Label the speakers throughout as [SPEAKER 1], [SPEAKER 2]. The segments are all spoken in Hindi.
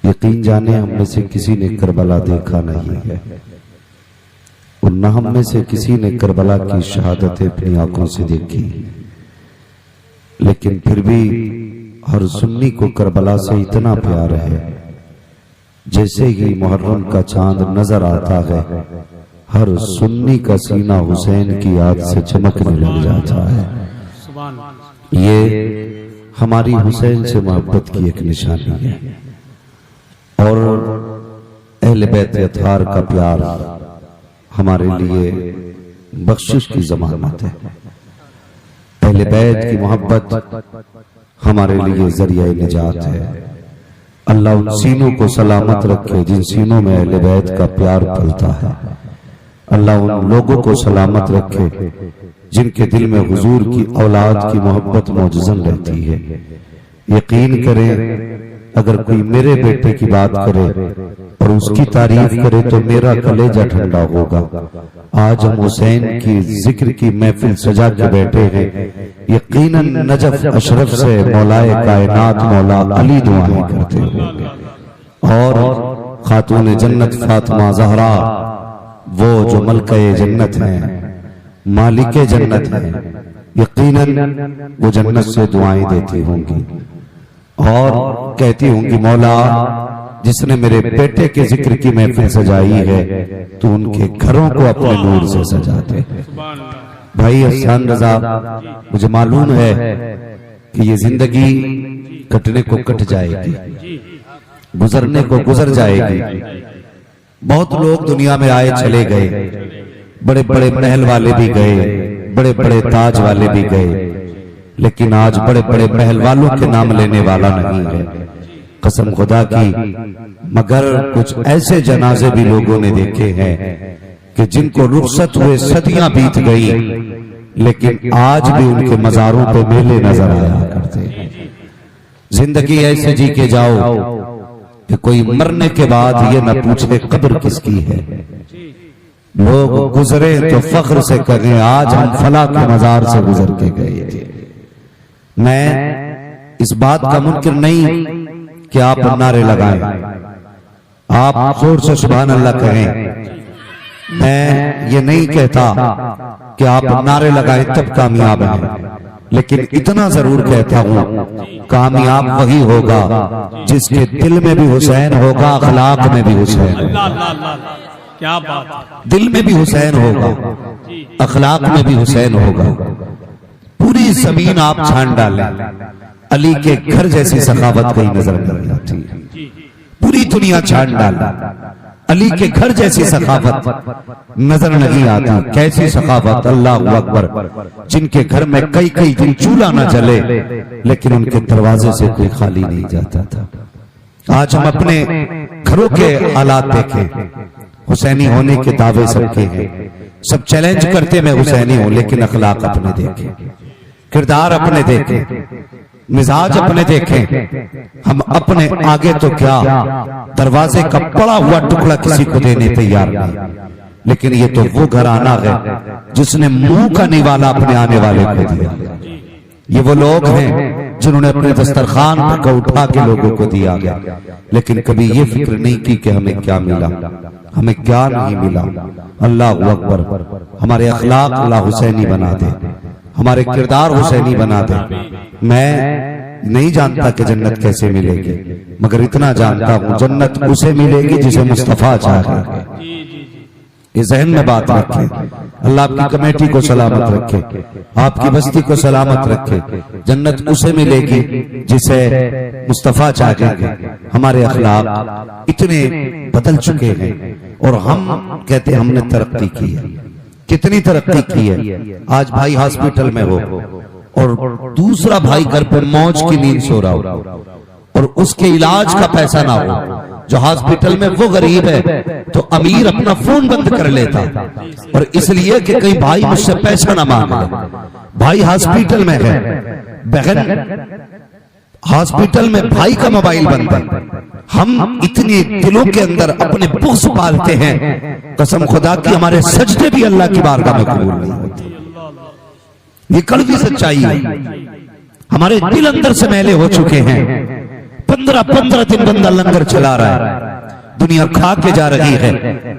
[SPEAKER 1] यकीन जाने हम में से किसी ने करबला देखा नहीं है और न हम में से किसी ने करबला की शहादतें अपनी आंखों से देखी, लेकिन फिर भी हर सुन्नी को करबला से इतना प्यार है, जैसे ही मुहर्रम का चांद नजर आता है हर सुन्नी का सीना हुसैन की याद से चमकने लग जाता है। ये हमारी हुसैन से मोहब्बत की एक निशानी है और अहले बैत अतहार का प्यार हमारे लिए बख्शिश की जमानत है। अहले बैत की मोहब्बत हमारे लिए जरिया निजात है। अल्लाह उन सीनों को सलामत रखे जिन सीनों में अहले बैत का प्यार पलता है। अल्लाह उन लोगों को सलामत रखे जिनके दिल में हुजूर की औलाद की मोहब्बत मौजूद रहती है। यकीन करें, अगर कोई मेरे बेटे की बात करे और उसकी तारीफ करे तो मेरा कलेजा ठंडा होगा। आज हम हुसैन की जिक्र की महफिल सजा के बैठे हैं। यकीनन नजफ अशरफ से मौलाए कायनात मौला अली दुआएं करते होंगे और खातून जन्नत फातिमा ज़हरा वो जो मलके जन्नत है, मालिके जन्नत है, यकीनन वो जन्नत से दुआएं देती होंगी और कहती होंगी मौला जिसने मेरे बेटे के जिक्र की महफिल सजाई है तो उनके घरों को अपने नूर से सजा दे। भाई हसन रजा, मुझे मालूम है कि ये जिंदगी कटने को कट जाएगी, गुजरने को गुजर जाएगी। बहुत लोग दुनिया में आए चले गए, बड़े बड़े महल वाले भी गए, बड़े बड़े ताज वाले भी गए, लेकिन आज बड़े बड़े महल वालों के नाम लेने वाला नहीं है। कसम खुदा की, मगर कुछ ऐसे जनाजे भी लोगों ने देखे हैं कि जिनको रुखसत हुए सदियां बीत गई, लेकिन आज भी उनके मजारों पे मेले नजर आया करते हैं। जिंदगी ऐसे जी के जाओ कि कोई मरने के बाद ये न पूछे कब्र किसकी है। लोग गुजरे तो फख्र से कहें आज हम फला के मजार से गुजर के गए थे। मैं इस बात का मुनकिर नहीं कि आप नारे लगाएं, आप जोर से सुभान अल्लाह कहें। मैं ये नहीं कहता कि आप नारे लगाएं तब कामयाब हैं, लेकिन इतना जरूर कहता हूं कामयाब वही होगा जिसके दिल में भी हुसैन होगा, अखलाक में भी हुसैन होगा।
[SPEAKER 2] क्या बात,
[SPEAKER 1] दिल में भी हुसैन होगा, अखलाक में भी हुसैन होगा। पूरी जमीन आप छान डालें, अली के घर जैसी सखावत कहीं नजर नहीं आती। पूरी दुनिया छान डालें, अली के घर जैसी सखावत नजर नहीं आती। कैसी सखावत, अल्लाह अकबर, जिनके घर में कई कई दिन चूल्हा न जले लेकिन उनके दरवाजे से कोई खाली नहीं जाता था। आज हम अपने घरों के हालात देखें, हुसैनी होने के दावे सबके हैं, सब चैलेंज करते मैं हुसैनी हूं, लेकिन अखलाक अपने देखें, किरदार अपने देखें, मिजाज अपने देखें। हम अपने आगे तो क्या दरवाजे का पड़ा हुआ टुकड़ा किसी को देने तैयार नहीं, लेकिन ये तो वो घराना है जिसने मुंह का निवाला अपने आने वाले को दिया। ये वो लोग हैं जिन्होंने अपने दस्तरखान को उठा के लोगों को दिया गया, लेकिन कभी ये फिक्र नहीं की कि हमें क्या मिला, हमें क्या नहीं मिला। अल्लाह अकबर, हमारे अखलाक अल्लाह हुसैनी बना दे, हमारे किरदार हुसैनी बना दे। मैं नहीं जानता कि जन्नत कैसे मिलेगी, मगर इतना जानता हूं जन्नत उसे मिलेगी जिसे मुस्तफा चाहे। इस जहन में बात रखें। अल्लाह आपकी कमेटी को सलामत रखे, आपकी बस्ती को सलामत रखे। जन्नत उसे मिलेगी जिसे मुस्तफा चाहेंगे। हमारे अखलाक इतने बदल चुके हैं और हम कहते हैं हमने तरक्की की है। कितनी तरक्की की है। आज भाई हॉस्पिटल में हो और दूसरा भाई घर पे मौज की नींद सो रहा हो और उसके इलाज का पैसा ना हो। जो हॉस्पिटल में वो गरीब है तो अमीर अपना फोन बंद कर लेता, और इसलिए कि कहीं भाई मुझसे पैसा ना मांगे। भाई हॉस्पिटल में है, बहन हॉस्पिटल में भाई का मोबाइल बंद है। हम इतने दिलों के अंदर अपने बुग़्ज़ पालते हैं, कसम खुदा की हमारे सजदे भी अल्लाह की बारगाह में कबूल नहीं होते। ये कड़वी सच्चाई है। हमारे दिल अंदर से मैले हो चुके हैं। 15 दिन बंदा लंगर चला रहा है, दुनिया खा के जा रही है,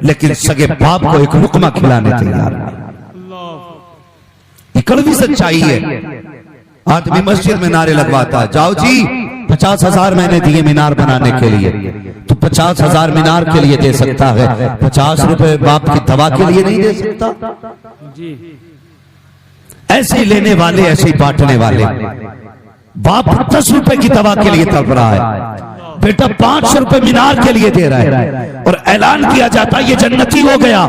[SPEAKER 1] लेकिन सगे बाप को एक लुकमा खिलाने तैयार नहीं। ये कड़वी सच्चाई है। आदमी मस्जिद में नारे लगवाता है, जाओ जी 50,000 मैंने दिए मीनार बनाने के लिए, तो 50,000 मीनार के लिए दे सकता है, 50 रुपए बाप की दवा के लिए नहीं दे सकता। ऐसे ही लेने वाले, ऐसे ही बांटने वाले। बाप 10 रुपए की दवा के लिए तड़प रहा है, बेटा 500 रुपए मीनार के लिए दे रहा है, और ऐलान किया जाता है ये जन्नती हो गया।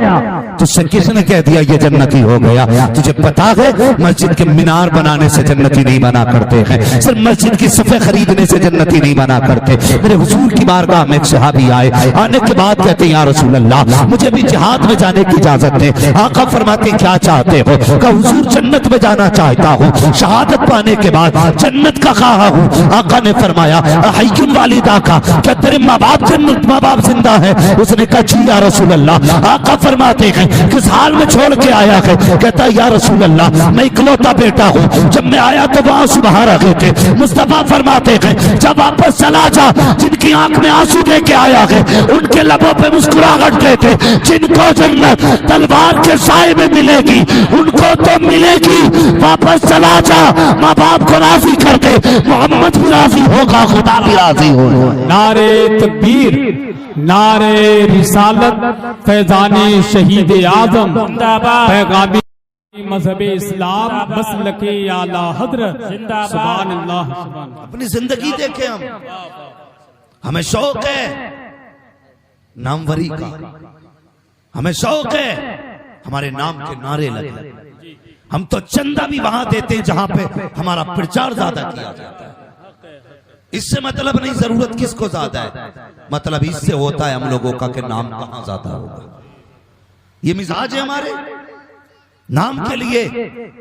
[SPEAKER 1] तो किसने कह दिया ये जन्नती हो गया? तुझे पता है मस्जिद के मीनार बनाने से जन्नती नहीं बना करते हैं, सिर्फ मस्जिद की सफ़े खरीदने से जन्नती नहीं बना करते। मेरे हुजूर की बारगाह में एक सहाबी आए, आने के बाद कहते हैं या रसूल अल्लाह मुझे भी जिहाद में जाने की इजाजत दे। आका फरमाते क्या चाहते हो? कहा हुजूर जन्नत में जाना चाहता हूँ, शहादत पाने के बाद जन्नत का ख्वाह हूँ। आका ने फरमाया हय्युल वालिदा का, क्या तेरे माँ बाप जन्नत, माँ बाप जिंदा है? उसने कहा जी या रसूल अल्लाह। आका फरमाते हैं किस हाल में छोड़ के आया है? कहता है या रसूल अल्लाह मैं इकलौता बेटा हूँ, जब मैं आया तो वहां आंसू बहा रहे थे। मुस्तफा फरमाते हैं जब वापस चला जा, जिनकी आंख में आंसू दे के आया है उनके लबों पे मुस्कुराहट देते, जिनको जन्नत तलवार के साए में मिलेगी उनको तो मिलेगी। वापस चला जा, माँ बाप को राजी कर दे, मोहम्मद भी राजी होगा, खुदा भी राजी होगा।
[SPEAKER 2] नारे तकबीर, नारे रिसालत, फैजाने शहीद आजम, पैगामी मजहब इस्लाम, मसलके आला हजरत, सुभान अल्लाह।
[SPEAKER 1] अपनी जिंदगी देखे हमें शौक है नामवरी का, हमें शौक है हमारे नाम के नारे लगे। हम तो चंदा भी वहां देते हैं जहां पे हमारा प्रचार ज्यादा किया जाता है। इससे मतलब नहीं जरूरत किसको ज्यादा है, मतलब इससे होता है हम लोगों का कि नाम कहां ज्यादा होगा। ये मिजाज है हमारे, नाम के लिए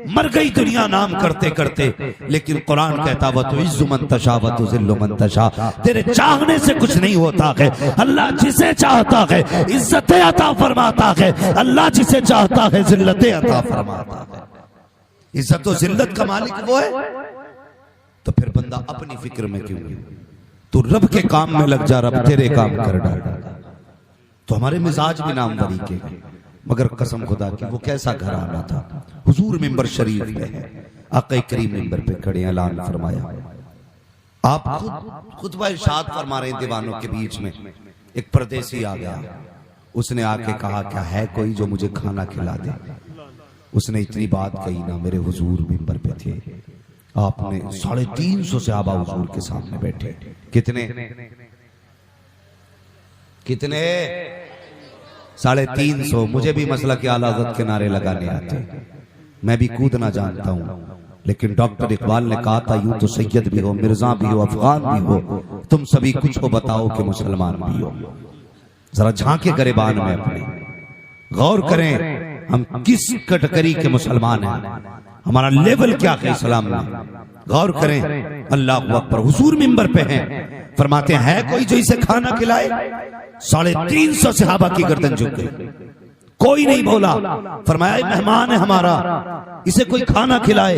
[SPEAKER 1] मर गई दुनिया नाम करते करते। लेकिन कुरान कहता वह तो इज्जु मन तशा व तुज़िल्लु मन तशा, तेरे चाहने से कुछ नहीं होता है। अल्लाह जिसे चाहता है इज्जतें अता फरमाता है, अल्लाह जिसे चाहता है जिल्लतें अता फरमाता है। इज्जत और जिल्लत का मालिक वो है, तो फिर बंदा अपनी फिक्र में क्यों? तू रब के काम में लग जा, रब तेरे काम कर डालेगा। तो हमारे मिजाज भी नामवरी के, मगर कसम खुदा की वो कैसा घराना था। हुजूर मिंबर शरीफ पे है, आका करीम मिंबर पे खड़े ऐलान फरमाया। आप खुतबा इरशाद फरमा रहे दीवानों के बीच में एक परदेसी आ गया, उसने आके कहा क्या है कोई जो मुझे खाना खिला दे। उसने इतनी बात कही ना, मेरे हुजूर मिंबर पे थे, आपने 350 सहाबा हुजूर के सामने बैठे। कितने 350। मुझे भी मसला के आला हज़रत के नारे लगाने आते, मैं भी कूदना जानता हूं, लेकिन डॉक्टर इकबाल ने कहा था यूं तो सैयद भी हो, मिर्जा भी हो, अफगान भी हो, तुम सभी कुछ को बताओ कि मुसलमान भी हो। जरा झांके गरेबान में अपने, गौर करें हम किस कैटेगरी के मुसलमान हैं, हमारा लेवल क्या है इस्लाम में। गौर करें। अल्लाह अकबर। हुजूर मिंबर पे हैं, फरमाते हैं कोई जो इसे खाना खिलाए? 350 सहाबा की गर्दन झुक गई, कोई नहीं बोला। फरमाया मेहमान है हमारा, इसे कोई खाना खिलाए।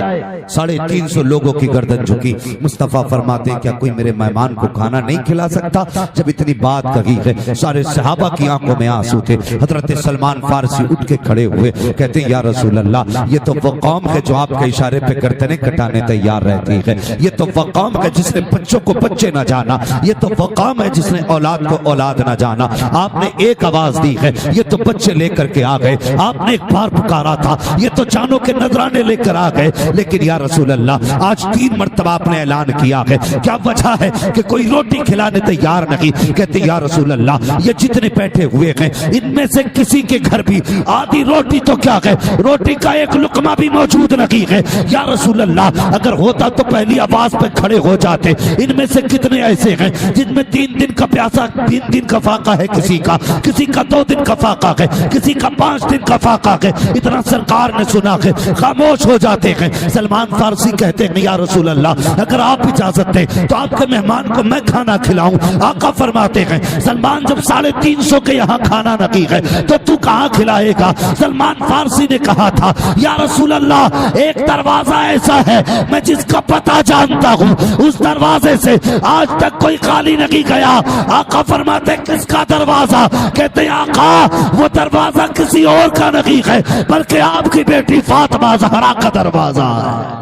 [SPEAKER 1] 350 लोगों की गर्दन झुकी। मुस्तफा फरमाते क्या कोई मेरे मेहमान को खाना नहीं खिला सकता? जब इतनी बात कही है, सारे सहाबा की आंखों में आंसू थे। हजरत सलमान फारसी उठ के खड़े हुए, कहते या रसूल अल्लाह, ये तो वो कौम है जो आपके इशारे पे गर्दनें कटाने तैयार रहती है। ये तो वो कौम है जिसने बच्चों को बच्चे न जाना, ये तो वो कौम है जिसने औलाद को औलाद न जाना। आपने एक आवाज दी है, ये तो बच्चे लेकर के आ गए। आपने एक बार पुकारा था, ये तो जानों के नजराने लेकर आ गए। लेकिन या रसूल अल्लाह, आज 3 मर्तबा आपने ऐलान किया है, क्या वजह है कि कोई रोटी खिलाने तैयार नहीं? कहते या रसूल अल्लाह, ये जितने बैठे हुए हैं इनमें से किसी के घर भी आधी रोटी तो क्या है, रोटी का एक लुकमा भी मौजूद नहीं है। या रसूल अल्लाह, अगर होता तो पहली आवाज पे खड़े हो जाते। इनमें से कितने ऐसे हैं जिनमें 3 दिन का प्यासा 3 दिन का फाका है, किसी का 2 दिन का फाका है, किसी का 5 दिन का फाका है। इतना सरकार ने सुना है, खामोश हो जाते हैं। सलमान फारसी कहते हैं या रसूल अल्लाह, अगर आप इजाजत दें तो आपके मेहमान को मैं खाना खिलाऊं। आका फरमाते हैं सलमान जब 350 के यहाँ खाना नहीं है तो तू कहाँ खिलाएगा। सलमान फारसी ने कहा था या रसूल अल्लाह, एक दरवाजा ऐसा है मैं जिसका पता जानता हूँ, उस दरवाजे से आज तक कोई खाली नहीं गया। आका फरमाते किसका दरवाजा? कहते आका वो दरवाजा किसी और का नहीं है बल्कि आपकी बेटी फातिमा ज़हरा का दरवाजा है।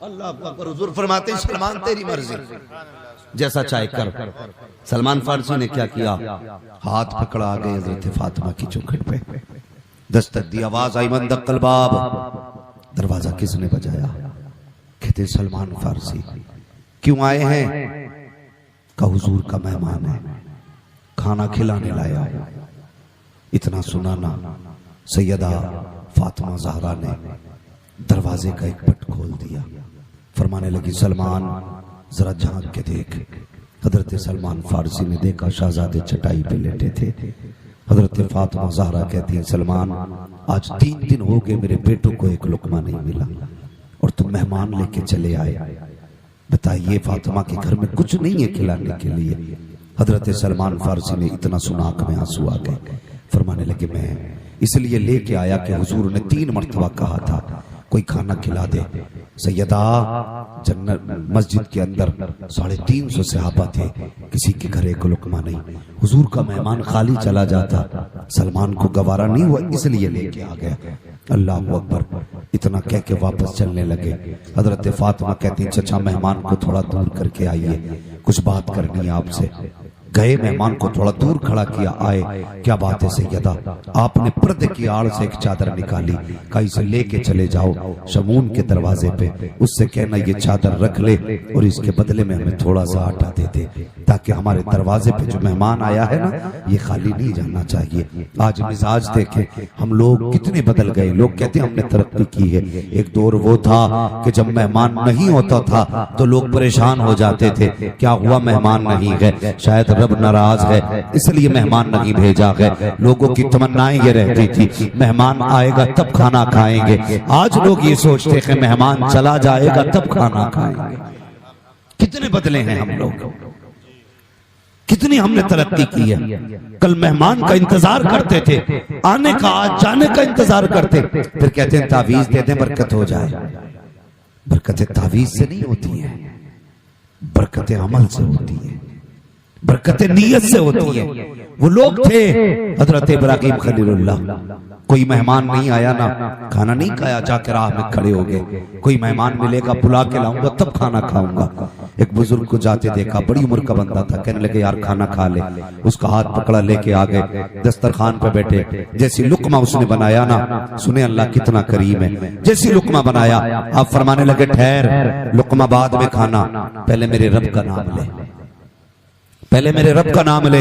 [SPEAKER 1] अल्लाह अकबर। हुजूर फरमाते सलमान तेरी मर्जी, जैसा चाहे कर। सलमान फारसी ने क्या किया? हाथ पकड़ा आ गए हजरत फातिमा की चौखट पे, दस्तक दी, आवाज आई मन दक्कल बाब। दरवाजा किसने बजाया? कहते सलमान फारसी। क्यों आए हैं? का हुजूर का मेहमान है, खाना खिलाने लाया। इतना सुना ना, सैयदा फातिमा ज़हरा ने दरवाजे का एक पट खोल दिया। फरमाने लगी सलमान जरा झांक के देख। हजरत सलमान फारसी ने देखा, शहजादे चटाई पे लेटे थे। हजरत फातिमा ज़हरा कहती है सलमान आज 3 दिन हो गए मेरे बेटों को एक लुकमा नहीं मिला और तुम मेहमान लेके चले आए। बताइए फातिमा के घर में कुछ नहीं है खिलाने के लिए। हजरत सलमान फारसी ने इतना सुना आंख में आंसू आ गए। फरमाने लगे मैं इसलिए लेके आया कि हुजूर ने 3 मरतबा कहा था कोई खाना खिला दे। सैयदा जन्नत मस्जिद के अंदर 350 सहाबा थे, किसी के घर एक लुकमा नहीं। हुजूर का मेहमान खाली चला जाता, सलमान को गवारा नहीं हुआ इसलिए लेके आ गया। अल्लाह अकबर। इतना कह के वापस चलने लगे। हजरत फातिमा कहती चचा मेहमान को थोड़ा दूर करके आइए, कुछ बात करनी है आपसे। गए, मेहमान को थोड़ा दूर खड़ा किया, आए। क्या बात है सैयदा? आपने पर्दे की आड़ से एक चादर निकाली, कहीं से लेके चले जाओ शमून के दरवाजे पे, उससे कहना ये चादर रख ले और इसके बदले में हमें थोड़ा सा आटा दे दे, ताकि हमारे दरवाजे पे जो मेहमान आया है ना ये खाली नहीं जाना चाहिए। आज मिजाज देखे हम लोग कितने बदल गए। लोग कहते हैं हमने तरक्की की है। एक दौर वो था कि जब मेहमान नहीं होता था तो लोग परेशान हो जाते थे, क्या हुआ मेहमान नहीं है, शायद रब नाराज है इसलिए मेहमान नहीं भेजा है। लोगों की तमन्नाएं ये रहती थी मेहमान आएगा तब खाना खाएंगे। आज लोग ये सोचते हैं मेहमान चला जाएगा तब खाना खाएंगे। कितने बदले हैं हम लोग, कितनी हमने तरक्की की है। कल मेहमान का इंतजार करते थे, आने का आज जाने का इंतजार करते, फिर कहते हैं तावीज दे दें बरकत हो जाए। बरकतें तावीज से नहीं होती है, बरकतें अमल से होती है, बरकतें नीयत से होती है। वो लोग थे हजरत इब्राहिम खलीलुल्लाह, कोई मेहमान नहीं आया ना खाना नहीं खाया, जाकर राह में खड़े हो गए। कोई मेहमान मिलेगा बुला के लाऊंगा तब खाना खाऊंगा। एक बुजुर्ग को जाते देखा, बड़ी उम्र का बंदा था, कहने लगे यार खाना खा ले। उसका हाथ पकड़ा, लेके आ गए, दस्तरखान पे बैठे। जैसी लुकमा उसने बनाया ना, सुने अल्लाह कितना करीम है, जैसी लुकमा बनाया आप फरमाने लगे ठहर, लुकमा बाद में खाना, पहले मेरे रब का नाम ले, पहले मेरे रब का नाम ले।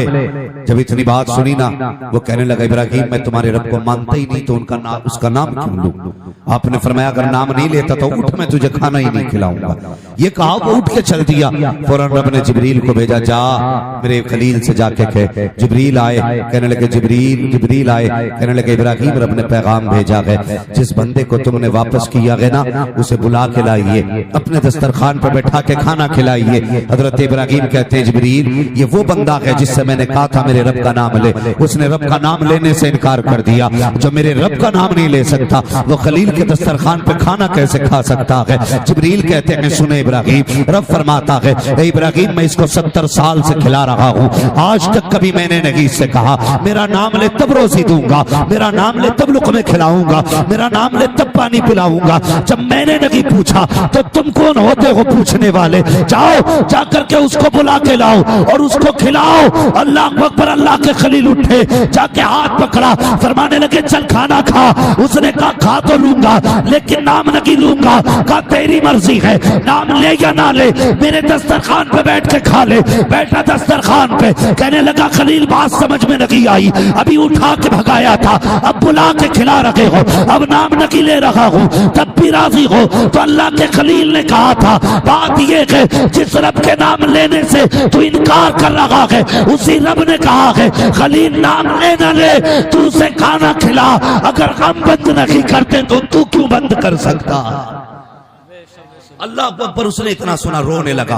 [SPEAKER 1] जब इतनी बात सुनी ना, वो कहने लगा इब्राहिम मैं तुम्हारे रब को मानता ही नहीं तो उनका नाम, उसका नाम क्यों लूं? आपने फरमाया अगर नाम नहीं लेता तो उठ, मैं तुझे खाना ही नहीं खिलाऊंगा। ये कहा वो उठ के चल दिया। फौरन रब ने जिब्रील को भेजा, जा मेरे खलील से जाके कह। जिब्रील आए, कहने लगे जिब्रील आए, कहने लगे इब्राहिम रब ने पैगाम भेजा है, जिस बंदे को तुमने वापस किया है ना उसे बुला के लाइए, अपने दस्तरखान पर बैठा के खाना खिलाइए। हजरत इब्राहिम कहते हैं जिब्रील ये वो बंदा है जिससे मैंने कहा था मेरे रब का नाम ले, उसने रब का नाम लेने से इनकार कर दिया। जो मेरे रब का नाम नहीं ले सकता वो खलील के दस्तरखान पे खाना कैसे खा सकता है? जिब्रील कहते हैं सुने इब्राहिम, रब फरमाता है ए इब्राहिम मैं इसको 70 साल से खिला रहा हूँ, आज तक कभी मैंने नहीं इससे कहा मेरा नाम ले तब रोजी दूंगा, मेरा नाम ले तब लुक़मे खिलाऊंगा, मेरा नाम ले तब पानी पिलाऊंगा। जब मैंने नहीं पूछा तो तुम कौन होते हो पूछने वाले? जाओ जाकर के उसको बुला के लाओ और उसको खिलाओ। अल्लाह अकबर। अल्लाह के खलील उठे, जाके हाथ पकड़ा, फरमाने लगे चल खाना खा। उसने कहा खा तो लूंगा लेकिन नाम नहीं लूंगा। कहा तेरी मर्जी है, नाम ले या ना ले, मेरे दस्तरखान पे बैठ के खा ले। बैठा दस्तरखान पे, कहने लगा खलील बात समझ में नहीं आई, अभी उठा के भगाया था, अब बुला के खिला रखे हो, अब नाम नहीं ले रहा हूं, तब भी राजी हो। तो अल्लाह के खलील ने कहा था बात यह है जिस रब के नाम लेने से तू इनकार कर रहा है, उसी रब ने कहा है खलील नाम ले ना ले, तू उसे खाना खिला। अगर हम बंद नहीं करते तो तू क्यों बंद कर सकता। अल्लाह अकबर। उसने इतना सुना, रोने लगा,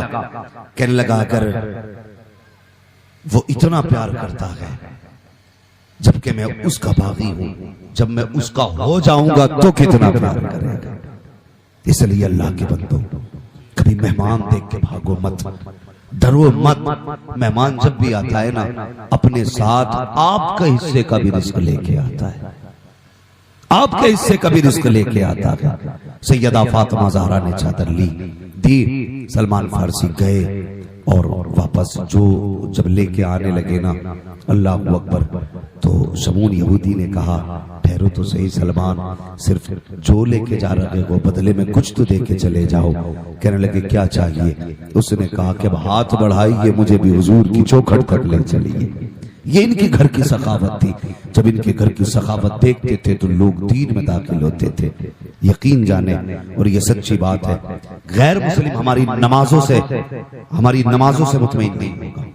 [SPEAKER 1] कहने लगा अगर वो इतना प्यार करता है जबकि मैं उसका बागी हूं, जब मैं उसका हो जाऊंगा तो कितना प्यार करेगा। इसलिए अल्लाह के बंदो कभी मेहमान देख के भागो मत, डरो मत। मेहमान जब भी आता है ना, अपने साथ आपका हिस्से का भी रिस्क लेके आता है, आपके हिस्से का भी रिस्क लेके आता है। सैयदा फातिमा ज़हरा ने चादर ली दी, सलमान फारसी गए और वापस जो जब लेके आने लगे ना, अल्लाह अकबर, तो शमून यहूदी ने कहा ठहरो तो सही सलमान, सिर्फ जो लेके जा रहे हो बदले में कुछ तो दे के चले जाओ। कहने लगे क्या चाहिए। उसने कहा कि अब हाथ बढ़ाइए, मुझे भी हुजूर की चौखट तक ले चलिए। ये इनके घर की सखावत थी। जब इनके घर की सखावत देखते थे तो लोग दीन में दाखिल होते थे, यकीन जाने। और ये सच्ची बात है, गैर मुस्लिम हमारी नमाजों से मुतमईन नहीं होगा,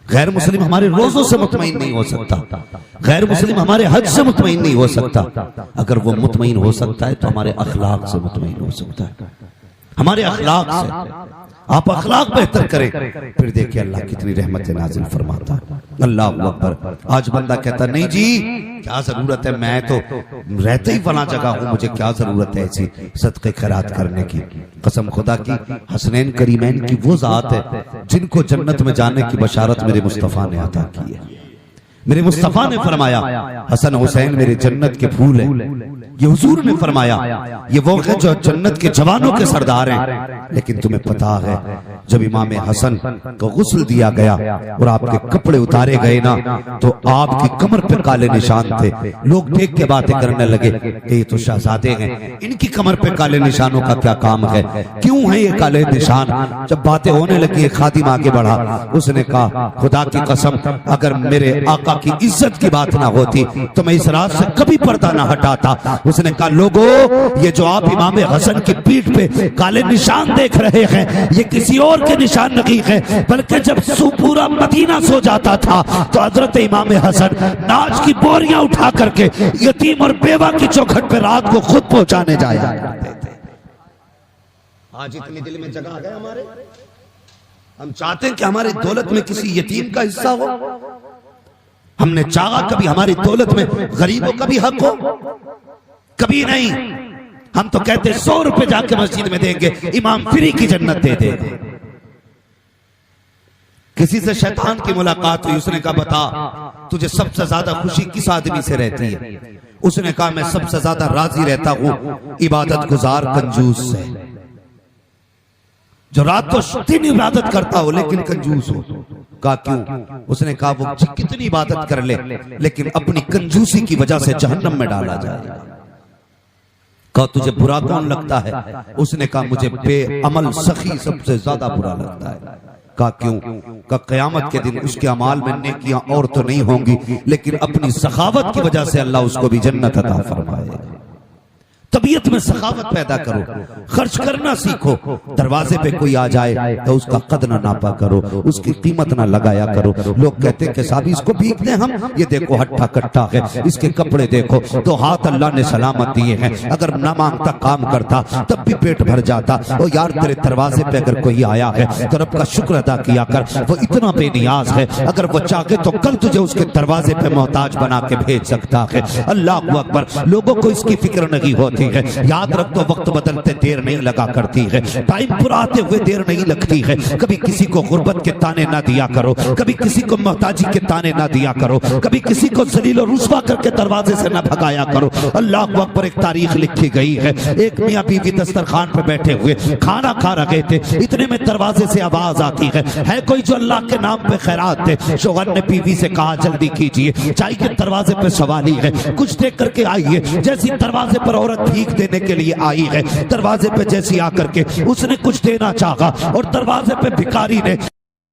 [SPEAKER 1] गैर मुस्लिम हमारे रोजों से मुतमईन नहीं हो सकता, गैर मुस्लिम हमारे हज से मुतमईन नहीं हो सकता। अगर वो मुतमईन हो सकता है तो हमारे अखलाक से मुतमईन हो सकता है, हमारे अखलाक से। आप अखलाक बेहतर करें, फिर देखिए अल्लाह कितनी रहमत नाजिल फरमाता है। अल्लाह अकबर। आज बंदा कहता नहीं जी क्या जरूरत है, मैं तो रहते ही फला जगह हूं, मुझे क्या जरूरत है ऐसी सदके खैरात करने की। कसम खुदा की, हसनैन करीमैन की वो जात है जिनको जन्नत में जाने की बशारत मेरे मुस्तफा ने अता की है। मेरे मुस्तफा ने फरमाया हसन हुसैन मेरे जन्नत के फूल हैं। ये हुजूर ने फरमाया ये वो है जो जन्नत के जवानों के सरदार हैं। लेकिन तुम्हें पता है जब इमाम हसन को गुस्ल दिया गया और आपके कपड़े उतारे गए ना, तो आपकी कमर पे काले निशान थे। लोग देख के बातें करने लगे कि ये तो शहजादे हैं, इनकी कमर पे काले निशानों का क्या काम है, क्यों है ये काले निशान। जब बातें होने लगी खादिम आगे बढ़ा, उसने कहा खुदा की कसम अगर मेरे आका की इज्जत की बात ना होती तो मैं इस रात से कभी पर्दा ना हटाता। उसने कहा लोगों, ये जो आप इमाम हसन की पीठ पे काले निशान देख रहे हैं ये किसी और के निशान नहीं है, बल्कि जब पूरा मदीना सो जाता था तो हजरत इमाम हसन नाज की बोरियां उठा करके यतीम और बेवा की चौखट पे रात को खुद पहुंचाने जाया करते थे। आज इतनी दिल में जगह आ गए हमारे, हम चाहते हैं कि हमारी दौलत में किसी यतीम का हिस्सा हो। हमने चाहा कभी हमारी दौलत में गरीबों का भी हक हो? कभी नहीं। हम तो कहते 100 रुपए जाके मस्जिद में देंगे, इमाम फ्री की जन्नत दे देगा। किसी से शैतान की मुलाकात हुई, उसने कहा बता तुझे सबसे ज्यादा खुशी किस आदमी से रहती है? उसने कहा मैं सबसे ज्यादा राजी रहता हूं इबादत गुजार कंजूस से, जो रात को दिन इबादत करता हो लेकिन कंजूस हो। कहा क्यों? उसने कहा वो कितनी इबादत कर ले लेकिन अपनी कंजूसी की वजह से जहन्नम में डाला जाएगा। कहा तुझे बुरा कौन लगता है? उसने कहा मुझे बेअमल सखी सबसे ज्यादा बुरा लगता है। कहा क्यों? कहा क़यामत के दिन उसके अमाल में नेकियां और तो नहीं होंगी लेकिन अपनी सखावत की वजह से अल्लाह उसको भी जन्नत अता फरमाएगा। तबीयत में सखावत पैदा करो, खर्च करना सीखो। दरवाजे पे कोई आ जाए तो उसका कद ना नापा करो, उसकी कीमत ना लगाया करो। लोग कहते हैं कि साहब इसको भीख दें हम, ये देखो हट्टा कट्टा है, इसके कपड़े देखो, तो हाथ अल्लाह ने सलामत दिए हैं। अगर ना मांगता काम करता तब भी पेट भर जाता। ओ यार तेरे दरवाजे पे अगर कोई आया है तो रब का शुक्र अदा किया कर, वो इतना बेनियाज है, अगर वो चाहे तो कल तुझे उसके दरवाजे पे मोहताज बना के भेज सकता है। अल्लाह अकबर। लोगों को इसकी फिक्र नहीं होती। है। याद रख तो वक्त बदलते देर नहीं लगा करती है, टाइम पूरा आते हुए देर नहीं लगती है। कभी किसी को गुर्बत के ताने ना दिया करो, कभी किसी को मोहताजी के ताने ना दिया करो, कभी किसी को जलील और रुस्वा करके दरवाजे से ना भगाया करो। अल्लाह अकबर। एक तारीख लिखी गई है, एक मियाँ बीवी दस्तरखान पे बैठे हुए खाना खा रहे थे, इतने में दरवाजे से आवाज आती है कोई जो अल्लाह के नाम पे खैरात थे। शौहर ने बीवी से कहा जल्दी कीजिए, चाय के दरवाजे पे सवाली है, कुछ देख करके आइए। जैसी दरवाजे पर औरत भीख देने के लिए आई है, दरवाजे पे जैसी आकर के उसने कुछ देना चाहा और दरवाजे पे भिखारी ने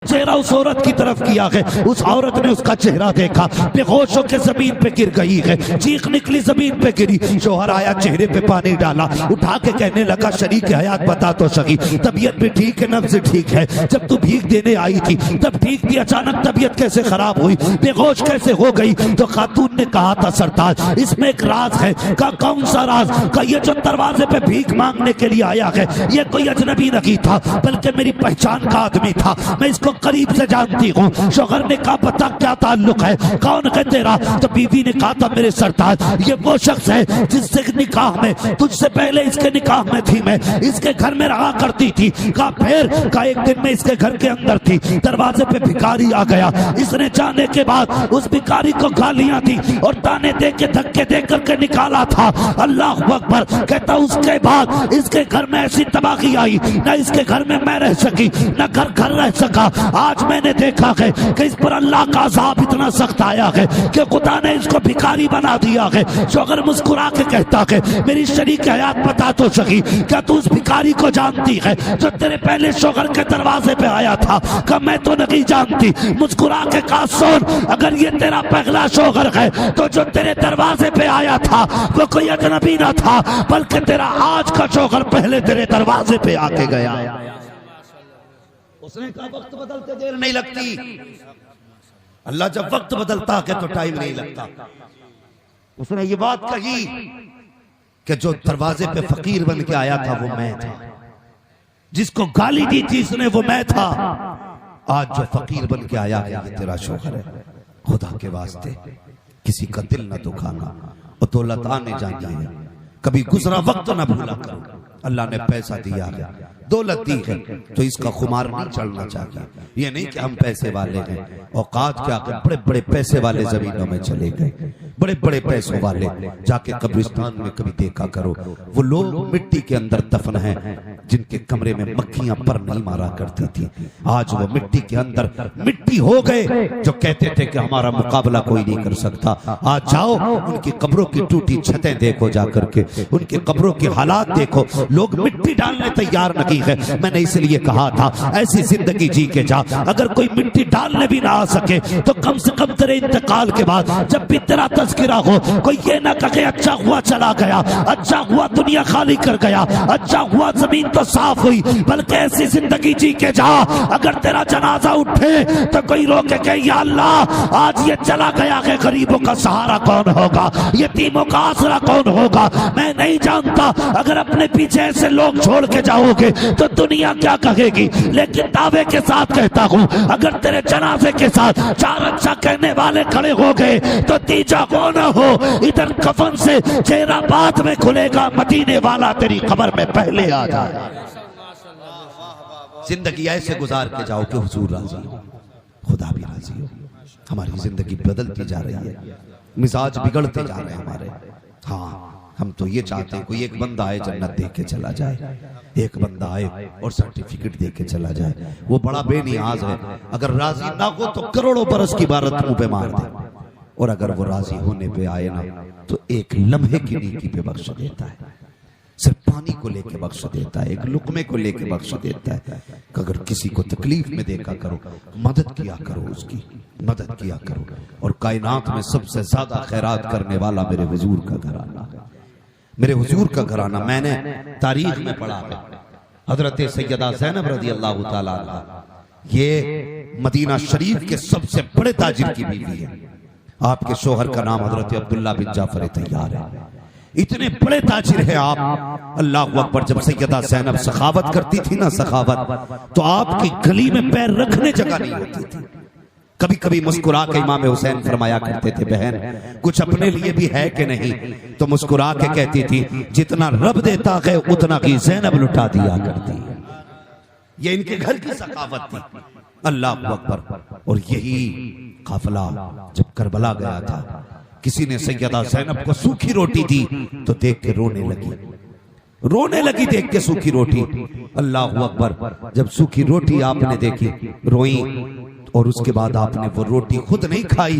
[SPEAKER 1] चेहरा उस औरत की तरफ किया है। उस औरत ने उसका चेहरा देखा, बेहोश होकर जमीन पे गिर गई है, चीख निकली, जमीन पे गिरी। शौहर आया, चेहरे पे पानी डाला, उठा के कहने लगा शरीक हयात बता तो सही, तबीयत भी ठीक है, नब्ज ठीक है, जब तू भीख देने आई थी तब ठीक थी, अचानक तबीयत कैसे खराब हुई, बेहोश कैसे हो गई? तो खातून ने कहा था सरताज इसमें एक राज है। का कौन सा राज? का ये जो दरवाजे पे भीख मांगने के लिए आया है ये कोई अजनबी नहीं था, बल्कि मेरी पहचान का आदमी था, मैं इसको करीब से जानती हूँ। शौहर ने कहा पता क्या ताल्लुक है, कौन है तेरा? तो बीवी ने कहा था मेरे सरताज ये वो शख्स है जिससे निकाह में, तुझसे पहले इसके निकाह में थी, मैं इसके घर में रहा करती थी। कहा फिर? का एक दिन में इसके घर के अंदर थी, दरवाजे पे भिखारी आ गया, इसने जाने के बाद उस भिखारी को गालियां दी और ताने दे के धक्के दे करके निकाला था। अल्लाह अकबर। कहता उसके बाद इसके घर में ऐसी तबाही आई, न इसके घर में मैं रह सकी, न घर घर रह सका। आज मैंने देखा है कि इस पर अल्लाह का अज़ाब इतना सख्त आया है कि खुदा ने इसको भिखारी बना दिया है। जो अगर मुस्कुरा के कहता है मेरी शरीक हयात बता तो सही, क्या तू उस भिखारी को जानती है जो तेरे पहले शौहर के दरवाजे पे आया था? क्या मैं तो नहीं जानती। मुस्कुरा के कहा सुन, अगर ये तेरा पहला शौहर है तो जो तेरे दरवाजे पे आया था वो कोई अजनबी ना था, बल्कि तेरा आज का शौहर पहले तेरे दरवाजे पे आके गया। उसने कहा वक्त बदलते देर नहीं लगती। अल्लाह जब वक्त बदलता है तो टाइम नहीं लगता। उसने ये बात कही कि जो दरवाजे पे फकीर बन के आया था वो मैं था, जिसको गाली दी थी उसने वो मैं था। आज जो फकीर बन के आया है ये तेरा शौहर है। खुदा के वास्ते किसी का दिल न दुखाना और दौलत आने जानी है, कभी गुजरा वक्त न भूला करो। अल्लाह ने पैसा दिया है, दौलत दी है तो इसका खुमार नहीं चढ़ना चाहिए। ये नहीं कि हम पैसे वाले हैं, औकात क्या कर बड़े बड़े पैसे वाले जमीनों में चले गए, बड़े बड़े पैसों वाले जाके कब्रिस्तान में कभी देखा करो, वो लोग मिट्टी के अंदर दफन हैं जिनके कमरे में मक्खियां पर नहीं मारा करती थी। आज वो मिट्टी के अंदर मिट्टी हो गए जो कहते थे कि हमारा मुकाबला कोई नहीं कर सकता। आज जाओ उनकी कब्रों की टूटी छतें देखो, जाकर के उनकी कब्रों के हालात देखो, लोग मिट्टी डालने तैयार नहीं है। मैंने इसलिए कहा था ऐसी जिंदगी जी के जा, अगर कोई मिट्टी डालने भी ना आ सके तो कम से कम तेरे इंतकाल के बाद जब भी तेरा तज़किरा हो कोई ये ना कहे अच्छा हुआ चला गया, अच्छा हुआ दुनिया खाली कर गया, अच्छा हुआ जमीन तो साफ हुई, बल्कि ऐसी जिंदगी जी के जा अगर तेरा जनाजा उठे तो कोई रोके कहे या अल्लाह आज ये चला गया है, गरीबों का सहारा कौन होगा, यतीमों का आसरा कौन होगा, मैं नहीं जानता। अगर अपने पीछे ऐसे लोग छोड़ के जाओगे तो दुनिया क्या कहेगी, लेकिन दावे के साथ कहता हूँ अगर तेरे जनाजे के साथ चार अच्छा कहने वाले खड़े हो गए तो तीजा हो ना हो, इधर कफन से चेहरा बाद में खुलेगा, मदीने वाला तेरी खबर में पहले आ जाए। जिंदगी ऐसे गुजार के जाओ कि हुजूर राजी हो, खुदा भी राजी हो। हमारी जिंदगी बदलती जा रही है, मिजाज बिगड़ते जा रहे हैं हमारे। हाँ हम तो ये चाहते हैं कोई एक बंदा आए जन्नत दे के चला जाए, एक बंदा आए और सर्टिफिकेट दे के चला जाए, वो बड़ा बेनियाज है। अगर राजी ना हो तो करोड़ों बरस की इबारत मुंह पे मार दे, और अगर वो राजी होने पे आए ना तो एक लम्हे की नेकी पे बख्श देता है, सिर्फ पानी को लेके बख्श देता है, एक लुकमे को लेके बख्श देता है। अगर किसी को तकलीफ में देखा करो, मदद किया करो, उसकी मदद किया करो। और कायनात में सबसे ज्यादा खैरात करने वाला मेरे हुजूर का घराना है, मेरे हुजूर का घराना। मैंने तारीख में पढ़ा है हजरत सैयदा ज़ैनब रज़ी अल्लाह तआला अन्हा, ये मदीना शरीफ के सबसे बड़े ताजिर की बीवी है। आपके शोहर का नाम हजरत अब्दुल्ला बिन जाफर तैयार है, इतने बड़े ताजिर हैं आप। अल्लाह अकबर। जब सैयदा ज़ैनब सखावत करती थी ना, सखावत, तो आपकी गली में पैर रखने जगह नहीं होती थी। कभी कभी मुस्कुरा के इमाम हुसैन फरमाया करते थे, बहन कुछ अपने लिए भी है कि नहीं? तो मुस्कुरा के कहती थी, जितना रब देता है उतना की ज़ैनब लुटा दिया करती। ये इनके घर की सखावत थी। अल्लाह अकबर। और यही काफिला जब करबला गया था, किसी ने सैयदा ज़ैनब को सूखी रोटी दी तो देख के रोने लगी देख के सूखी रोटी। अल्लाह अकबर। जब सूखी रोटी आपने देखी, रोई, और उसके बाद आपने वो रोटी खुद नहीं खाई,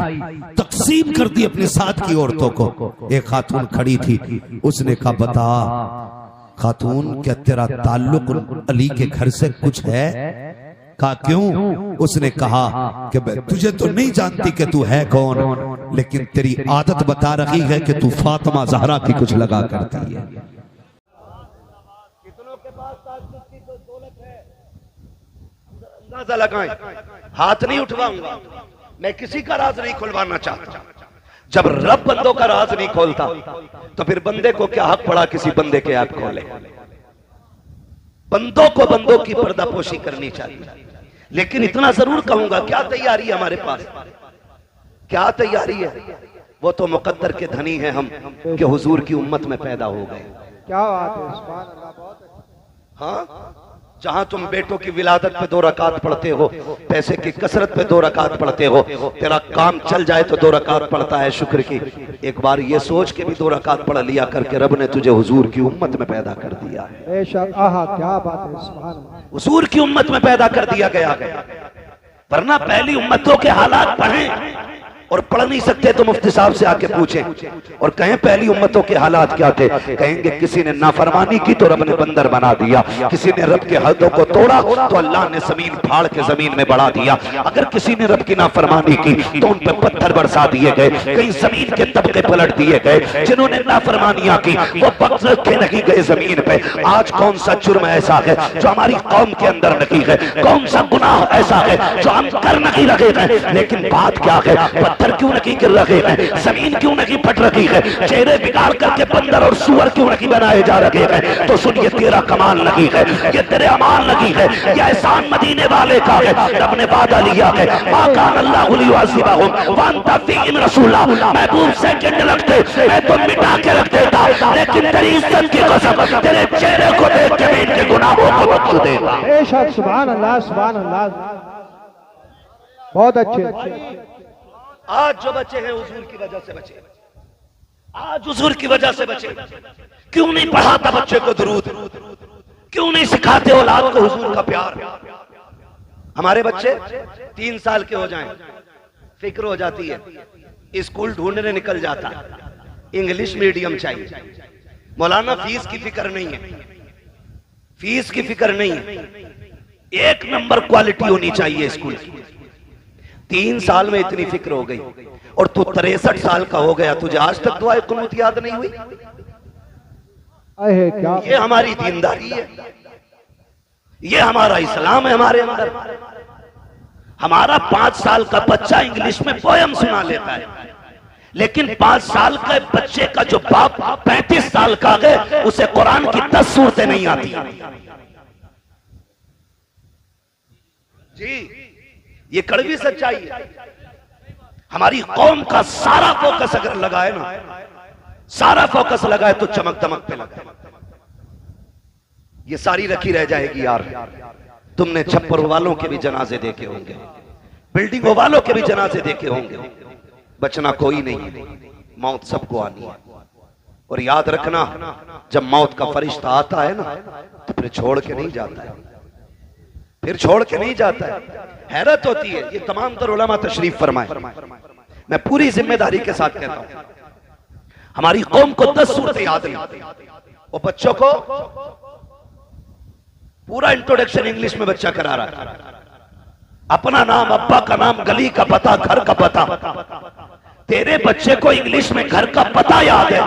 [SPEAKER 1] तकसीम कर दी अपने साथ की औरतों को। एक खातून खड़ी थी, उसने कहा, बता खातून, क्या तेरा ताल्लुक अली के घर से कुछ है? कहा क्यों? उसने कहा कि तुझे तो नहीं जानती कि तू है कौन, लेकिन तेरी आदत बता रही है कि तू फातिमा ज़हरा की कुछ लगा करती है।
[SPEAKER 3] कितनों के पास ताज्जुब की तो दौलत है, अंदाजा लगाएं। हाथ नहीं उठवाऊंगा, मैं किसी का राज नहीं खुलवाना चाहता। जब रब बंदों का राज नहीं खोलता तो फिर बंदे को क्या हक पड़ा किसी बंदे के ऐप खोले? बंदों को बंदों की पर्दापोशी करनी चाहिए। लेकिन इतना जरूर कहूंगा, क्या तैयारी है हमारे पास? क्या तैयारी है? वो तो मुकद्दर के धनी है हम कि हुजूर की उम्मत में पैदा हो गए।
[SPEAKER 4] क्या बात है, सुभान अल्लाह, बहुत अच्छा।
[SPEAKER 3] हाँ, जहां तुम बेटों की विलादत पे 2 रकात पढ़ते हो, पैसे की कसरत पे 2 रकात पढ़ते हो, तेरा काम चल जाए तो 2 रकात पढ़ता है शुक्र की। एक बार ये सोच के भी 2 रकात पढ़ लिया करके रब ने तुझे हुजूर की उम्मत में पैदा कर दिया है।
[SPEAKER 4] बेशक, आहा, क्या बात है, सुभान अल्लाह।
[SPEAKER 3] हुजूर की उम्मत में पैदा कर दिया गया। वरना पहली उम्मतों के हालात पढ़ें, और पढ़ नहीं सकते तो मुफ्ती साहब से आके पूछें और कहें पहली उम्मतों के हालात क्या थे। कहेंगे किसी ने नाफरमानी की तो रब ने बंदर बना दिया, किसी ने रब के हदों को तोड़ा तो अल्लाह ने जमीन फाड़ के जमीन में बढ़ा दिया, अगर किसी ने रब की नाफरमानी की तो उन पर पत्थर बरसा दिए गए, कहीं जमीन के तबके पलट दिए गए। जिन्होंने नाफरमानियां की वो बख्श रखे नहीं गए जमीन पे। आज कौन सा जुर्म ऐसा है जो हमारी कौम के अंदर नहीं है? कौन सा गुनाह ऐसा है जो हम कर नहीं रहे हैं? लेकिन बात क्या है, पत्थर क्यों नहीं गिर रहे हैं, जमीन क्यों नहीं फट रही है, चेहरे बिगाड़ करके बंदर और सुअर क्यों नहीं बनाए जा रहे हैं? तो सुन, ये तेरा कमाल नहीं है, ये तेरे अमाल नहीं है, ये एहसान मदीने वाले का है। रब ने वादा लिया है, मा कान अल्लाहु लियुअज़्ज़िबहुम व अंता फ़ीहिम रसूला। महबूब सेकंड लगते मैं तो मिटा के रख देता, लेकिन तेरी इज्जत की कसम तेरे चेहरे को देख के मैं इनके गुनाहों को बख्श देता।
[SPEAKER 4] बेशक, सुभान अल्लाह, सुभान अल्लाह, बहुत अच्छे।
[SPEAKER 3] आज जो बच्चे हैं हुजूर की वजह से बचे, आज हुजूर की वजह से बचे। क्यों नहीं पढ़ाता बच्चे को दुरूद? क्यों नहीं सिखाते औलाद को हुजूर का प्यार? हमारे बच्चे 3 साल के हो जाएं, फिक्र हो जाती है, स्कूल ढूंढने निकल जाता, इंग्लिश मीडियम चाहिए। मौलाना फीस की फिक्र नहीं है, फीस की फिक्र नहीं है, 1 नंबर क्वालिटी होनी चाहिए स्कूल की। 3 साल में इतनी फिक्र हो गई और तू 63 साल का हो गया, तुझे आज तक दुआ कुनूत याद नहीं हुई?
[SPEAKER 4] अहे क्या,
[SPEAKER 3] ये हमारी दीनदारी है, ये हमारा इस्लाम है हमारे अंदर। हमारा 5 साल का बच्चा इंग्लिश में पोयम सुना लेता है, लेकिन 5 साल के बच्चे का जो बाप 35 साल का है उसे कुरान की 10 सूरतें नहीं आती। जी, ये कड़वी सच्चाई है। हमारी कौम का सारा फोकस अगर लगाए ना, सारा फोकस लगाए तो चमक दमक पे लगाए, ये सारी रखी रह जाएगी। यार तुमने छप्पर वालों के भी जनाजे देखे होंगे, बिल्डिंगों वालों के भी जनाजे देखे होंगे। बचना कोई नहीं है, मौत सबको आनी है। और याद रखना, जब मौत का फरिश्ता आता है ना तो फिर छोड़ के नहीं जाता है, फिर छोड़ के नहीं जाता है। हैरत होती है, ये तमाम तर उलमा तशरीफ फरमाए, मैं पूरी जिम्मेदारी के साथ कहता हूं, हमारी कौम को 10 सूरतें याद नहीं, और बच्चों को पूरा इंट्रोडक्शन इंग्लिश में बच्चा करा रहा है। अपना नाम, अब्बा का नाम, गली का पता, घर का पता। तेरे बच्चे को इंग्लिश में घर का पता याद है,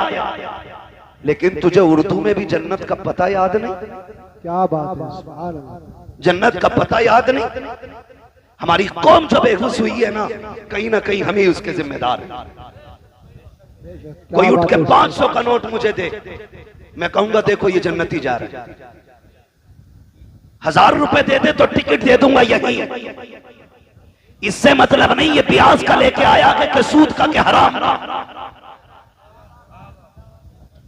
[SPEAKER 3] लेकिन तुझे उर्दू में भी जन्नत का पता याद नहीं।
[SPEAKER 4] क्या बात है, सुभान अल्लाह,
[SPEAKER 3] जन्नत का पता याद नहीं। हमारी कौम जो बेहोश हुई है ना कहीं हम ही उसके जिम्मेदार हैं। कोई उठ के 500 का नोट मुझे दे, मैं कहूंगा देखो ये जन्नती जा रहा है। 1000 रुपए दे दे तो टिकट दे दूंगा, यही इससे मतलब नहीं ये ब्याज का लेके आया कि सूद का के हराम का,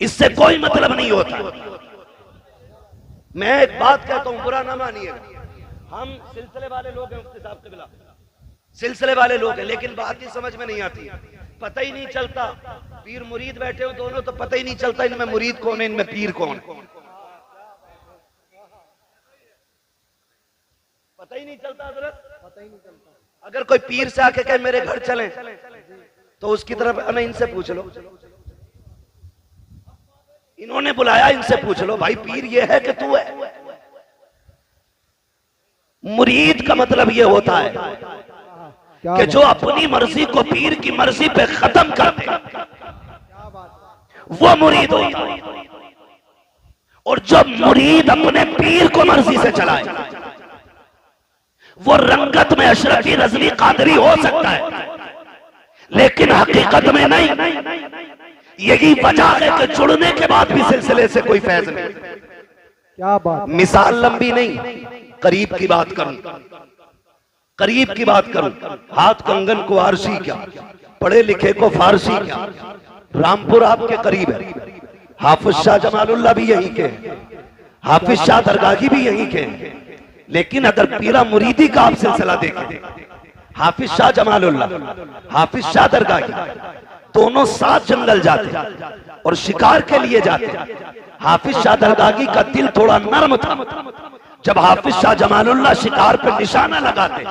[SPEAKER 3] इससे कोई मतलब नहीं होता। मैं एक बात कहता हूं, बुरा ना मानिएगा, हम सिलसिले वाले लोग हैं, मुफ्ती साहब क़िबला सिलसिले वाले लोग हैं, लेकिन बात ही समझ में नहीं आती, पता ही नहीं चलता। पीर मुरीद बैठे हो दोनों, तो पता ही नहीं चलता इनमें मुरीद कौन है, इनमें पीर कौन है, पता ही नहीं चलता हज़रत, पता ही नहीं चलता। अगर कोई पीर से आके कहे मेरे घर चलें, तो उसकी तरफ ना इनसे पूछ लो, इन्होंने बुलाया इनसे पूछ लो, भाई पीर ये है कि तू है। मुरीद का मतलब ये होता है कि जो अपनी मर्जी को पीर की मर्जी पे खत्म कर दे, वो मुरीद होता है। और जब मुरीद अपने पीर को मर्जी से चलाए, वो रंगत में अशरफी रज़वी कादरी हो सकता है, लेकिन हकीकत में नहीं। यही वजह है कि जुड़ने के बाद भी सिलसिले से कोई फैज नहीं।
[SPEAKER 4] क्या बात,
[SPEAKER 3] मिसाल लंबी नहीं, करीब की बात करूं, करीब की बात करूं। हाथ कंगन को आरसी क्या, पढ़े लिखे को फारसी क्या। रामपुर आपके करीब है, हाफिज शाह जमालुल्लाह भी यहीं के, हाफिज शाह दरगाही भी यहीं के। लेकिन अगर पीरा मुरीदी का आप सिलसिला देखें, हाफिज शाह जमालुल्लाह, हाफिज शाह दरगाही दोनों साथ जंगल जाते और शिकार के लिए जाते। हाफिज शाह दरगाही का दिल थोड़ा नर्म था, जब हाफिज शाह जमालुल्लाह शिकार पर निशाना लगाते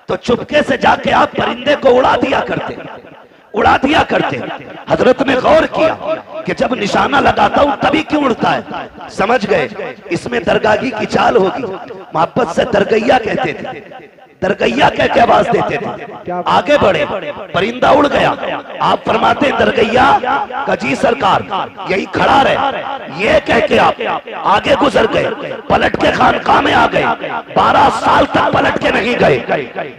[SPEAKER 3] तो चुपके से जाके आप परिंदे को उड़ा दिया करते, उड़ा दिया करते। हजरत ने गौर किया कि जब निशाना लगाता हूं तभी क्यों उड़ता है, समझ गए इसमें दरगाही की चाल होगी। मोहब्बत से दरगैया कहते थे, दरगैया कह के आवाज देते थे। आगे बढ़े, परिंदा उड़ गया, आप फरमाते दरगैया का जी सरकार यही खड़ा रहे, ये कह के आप आगे गुजर गए, पलट के खानकाह में आ गए। 12 साल तक पलट के नहीं गए,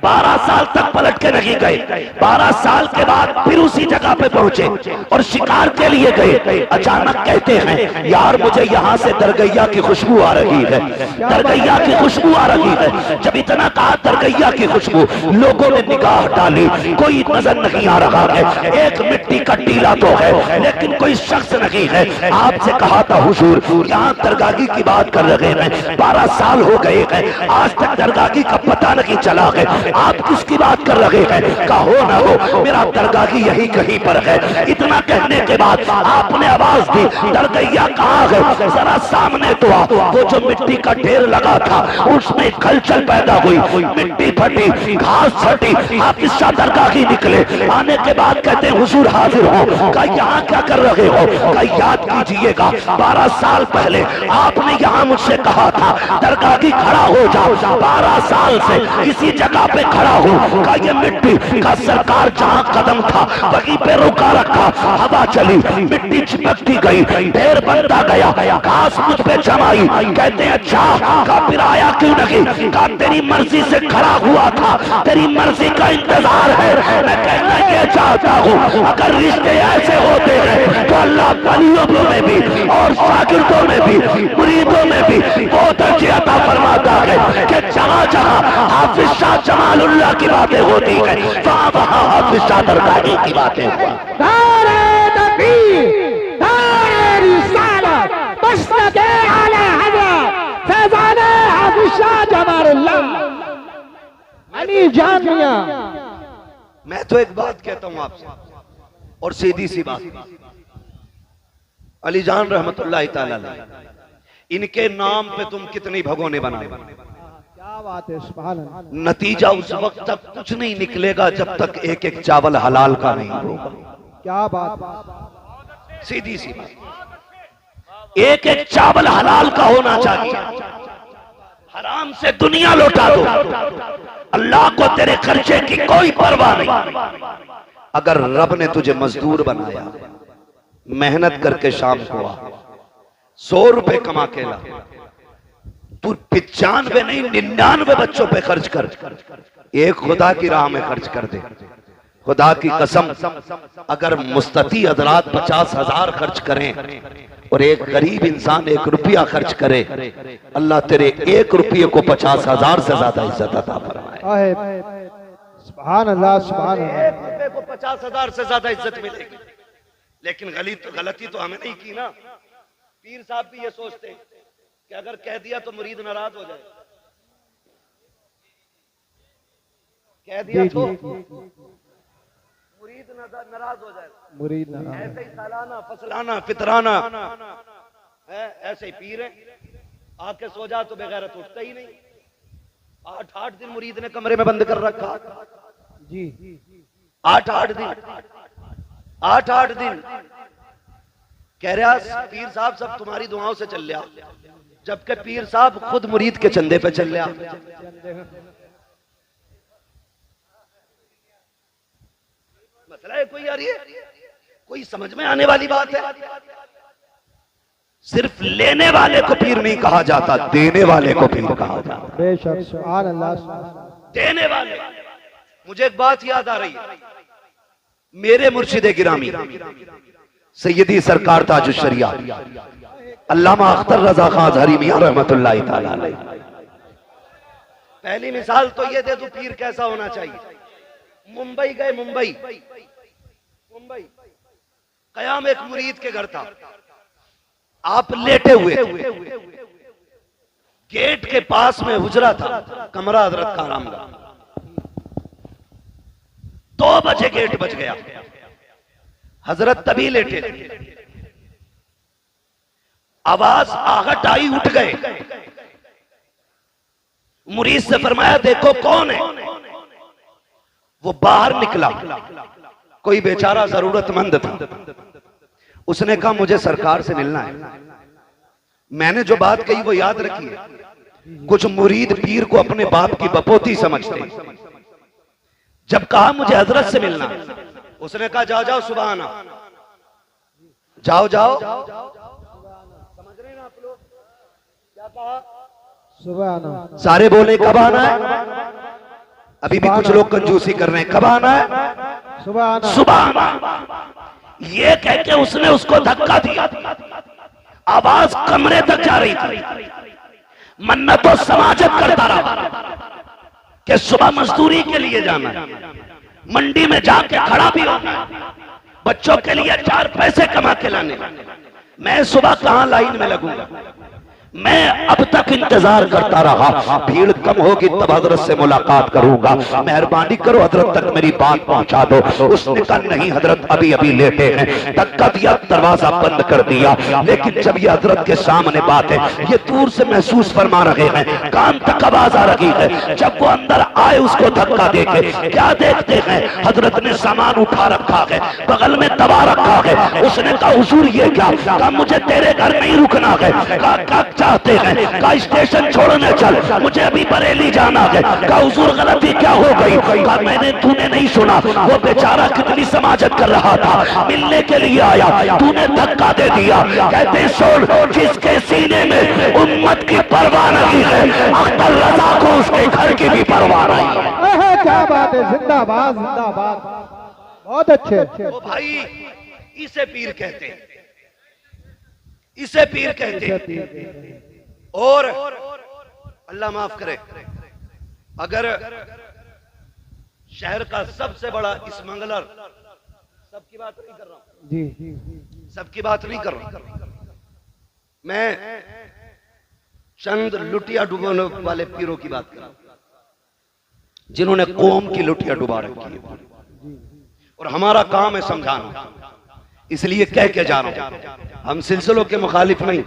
[SPEAKER 3] 12 साल तक पलट के नहीं गए। 12 साल के बाद फिर उसी जगह पे पहुंचे और शिकार के लिए गए। अचानक कहते हैं यार मुझे यहाँ से दरगैया की खुशबू आ रही है, दरगैया की खुशबू आ रही है। जब इतना कहा दरगैया की खुशबू, लोगों ने निगाह डाली, कोई नजर नहीं आ रहा है। एक मिट्टी का टीला तो है लेकिन कोई शख्स नहीं है। आपसे कहा था हुजूर यहाँ दरगाही की बात कर रहे हैं, 12 साल हो गए हैं, आज तक दरगाही का पता नहीं चला है, आप किसकी बात कर रहे हैं? कहो ना हो मेरा दरगाही यही कहीं पर है। इतना कहने के बाद आपने आवाज दी दरगैया कहाँ है, जरा सामने तो आ। वो जो मिट्टी का ढेर लगा था उसमें खलचल पैदा हुई, मिट्टी फटी, घास फटी। हाफिज शाह दरगाही निकले, आने के बाद कहते हैं हुजूर हाजिर हो। कहा यहाँ क्या कर रहे हो? कहा याद कीजिएगा 12 साल पहले आपने यहाँ मुझसे कहा था दरगाही खड़ा हो जाओ, 12 साल से इसी जगह पे खड़ा हूँ। कहा ये मिट्टी का सरकार जहाँ कदम था वहीं पे रुका रखा, हवा चली, मिट्टी चिपकती गई, ढेर बनता गया, घास मुझ पे जमाई। कहते हैं अच्छा का फिर आया क्यों नहीं? कहा तेरी मर्जी से खड़ा हुआ था, तेरी मर्जी का इंतजार है। मैं कहना ये चाहता हूँ अगर रिश्ते ऐसे होते हैं तो अल्लाह वलियों में भी और शागिर्दों में भी मुरीदों में भी वो दर्जे अता फरमाता है कि जहाँ जहाँ हाफिज शाह जमालुल्लाह की बातें होती है वहाँ वहाँ हाफिज शाह दरगाही की बातें हुआ। मैं तो एक बात कहता हूं आपसे और सीधी सी बात, अली जान रहमतुल्लाह ताला अलैह, इनके नाम पे तुम कितनी भगोने बनाओ,
[SPEAKER 4] क्या बात है, सुभान अल्लाह।
[SPEAKER 3] नतीजा उस वक्त तक कुछ नहीं निकलेगा जब तक एक एक चावल हलाल का नहीं होगा।
[SPEAKER 4] क्या बात,
[SPEAKER 3] सीधी सी बात, एक एक चावल हलाल का होना चाहिए। हराम से दुनिया लौटा दो, अल्लाह को तेरे खर्चे की कोई परवाह नहीं। अगर रब ने तुझे मजदूर बनाया, मेहनत करके शाम को आ, 100 रुपए कमा के ला, तू 95 नहीं 99 बच्चों पे खर्च कर, एक खुदा की राह में खर्च कर दे। खुदा की कसम अगर मुस्तती हजरात 50,000 खर्च करें और एक गरीब इंसान 1 रुपया खर्च करे, अल्लाह तेरे 1 रुपये को 50,000 से ज्यादा इज्जत अता फरमाए।
[SPEAKER 4] सुभान अल्लाह सुभान
[SPEAKER 3] एक
[SPEAKER 4] अल्लाह।
[SPEAKER 3] रुपए को 50,000 से ज्यादा इज्जत मिलेगी। लेकिन गलती तो हमें नहीं की ना। पीर साहब भी ये सोचते हैं कि अगर कह दिया तो मुरीद नाराज हो जाए, कह दिया
[SPEAKER 4] जी
[SPEAKER 3] तो
[SPEAKER 4] जी
[SPEAKER 3] मुरीद नाराज हो जाए।
[SPEAKER 4] मुरीद ना
[SPEAKER 3] ऐसे ही सालाना फसलाना फितराना है, ऐसे ही पीर है। आके सो जा तो बेगैरत उठता ही नहीं। 8-8 दिन मुरीद ने कमरे में बंद कर रखा।
[SPEAKER 4] जी
[SPEAKER 3] 8-8 दिन 8-8 दिन कह रहा पीर साहब सब तुम्हारी दुआओं से चल लिया, जबकि पीर साहब खुद मुरीद के चंदे पे चल लिया। मसला है कोई यार, ये कोई समझ में आने वाली बात है। सिर्फ लेने वाले को पीर नहीं कहा जाता, देने वाले को पीर कहा जाता।
[SPEAKER 4] बेशक सुभान अल्लाह सुभान अल्लाह।
[SPEAKER 3] देने वाले। मुझे एक बात याद आ रही है, मेरे मुर्शिदे गिरामी सैयदी सरकार ताजुश शरिया अल्लामा अख्तर रजा खान अज़हरी मियां रहमतुल्लाह तआला अलैह। पहली मिसाल तो ये दे दूं पीर कैसा होना चाहिए। मुंबई गए, मुंबई कयाम एक मुरीद के घर था। आप लेटे हुए थे, गेट के पास में हुजरा था, कमरा हजरत का आरामगाह। 2 बजे गेट बज गया, हजरत तभी लेटे थे। आवाज आहट आई, उठ गए। मुरीद से फरमाया देखो कौन है। वो बाहर निकला, कोई बेचारा जरूरतमंद था। उसने कहा मुझे सरकार से मिलना है। मैंने जो बात कही वो याद रखिए। कुछ मुरीद पीर को अपने बाप की बपोती समझते। जब कहा मुझे हजरत से मिलना, उसने कहा जाओ जाओ सुबह आना, जाओ जाओ। समझ रहे हैं आप लोग क्या कहा?
[SPEAKER 4] सुबह आना।
[SPEAKER 3] सारे बोले कब आना है? अभी भी कुछ लोग कंजूसी कर रहे हैं, कब आना है?
[SPEAKER 4] सुबह आना।
[SPEAKER 3] सुबह आना। ये कह के उसने उसको धक्का दिया। आवाज कमरे तक जा रही थी। मन्नतों समाजत करता रहा कि सुबह मजदूरी के लिए जाना है, मंडी में जाके खड़ा भी होना है, बच्चों के लिए 4 पैसे कमा के लाने। मैं सुबह कहां लाइन में लगूंगा? मैं अब तक इंतजार करता रहा, भीड़ कम होगी तब हजरत से मुलाकात करूंगा, मेहरबानी करो हजरत तक मेरी बात पहुंचा दो। उसने कहा नहीं हजरत अभी अभी लेटे हैं। धक्का दिया, दरवाजा बंद कर दिया। लेकिन जब ये हजरत के सामने बात है, ये दूर से महसूस फरमा रहे हैं, कान तक आवाज आ रही है। जब वो अंदर आए उसको धक्का देके क्या देखते हैं? हजरत ने सामान उठा रखा है, बगल में दबा रखा है। उसने कहा हुजूर ये क्या? कहा मुझे तेरे घर नहीं रुकना है। कहा चाहते हैं? का स्टेशन छोड़ने चल, मुझे अभी बरेली जाना है। का हुजूर गलती क्या हो गई? का मैंने तूने नहीं सुना, वो बेचारा कितनी समाजत कर रहा था, मिलने के लिए आया, तूने धक्का दे दिया। कहते सुन, जिसके सीने में उम्मत की परवाह नहीं है, अख्तर रजा को उसके घर की भी परवाह नहीं है।
[SPEAKER 4] क्या बात है, जिंदाबाद जिंदाबाद, बहुत अच्छे।
[SPEAKER 3] ओ भाई, इसे पीर कहते हैं, इसे पीर कहते हैं। और अल्लाह माफ करे, अगर शहर का सबसे बड़ा स्मगलर, सबकी बात नहीं कर रहा हूं
[SPEAKER 4] जी,
[SPEAKER 3] सबकी बात नहीं कर रहा हूं मैं, चंद लुटिया डुबाने वाले पीरों की बात कर रहा हूं, जिन्होंने कौम की लुटिया डुबा रखी है। और हमारा काम है समझाना, इसलिए कह के जा रहा हूं, हम सिलसिलों के मुखालिफ नहीं,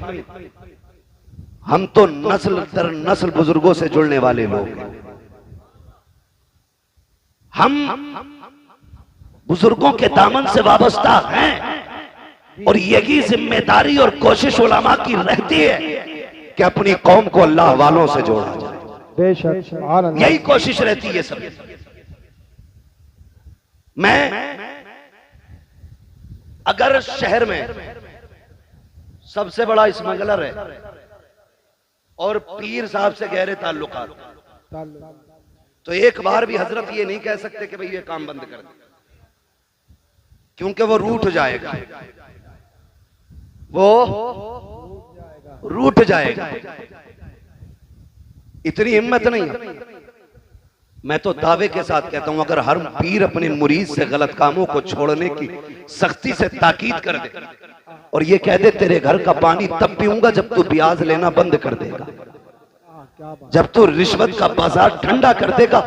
[SPEAKER 3] हम तो नस्ल दर नस्ल बुजुर्गों से जुड़ने वाले लोग हैं। हम बुजुर्गों के दामन से वाबस्ता हैं और यही जिम्मेदारी और कोशिश उलमा की रहती है कि अपनी कौम को अल्लाह वालों से जोड़ा जाए।
[SPEAKER 4] बेशक सुभान अल्लाह।
[SPEAKER 3] यही कोशिश रहती है सब। मैं अगर शहर में सबसे बड़ा स्मगलर है और पीर साहब से गहरे ताल्लुकात, तो एक बार भी हजरत ये नहीं कह सकते कि भाई ये काम बंद कर दे, क्योंकि वो रूठ जाएगा, वो रूठ जाएगा। इतनी हिम्मत नहीं है। मैं तो दावे के साथ कहता हूं, अगर हर पीर अपने मुरीद से गलत कामों को छोड़ने की सख्ती से ताकीद कर दे और ये कह दे तेरे घर का पानी तब पीऊंगा जब तू ब्याज लेना बंद कर देगा, जब तू रिश्वत का बाजार ठंडा कर देगा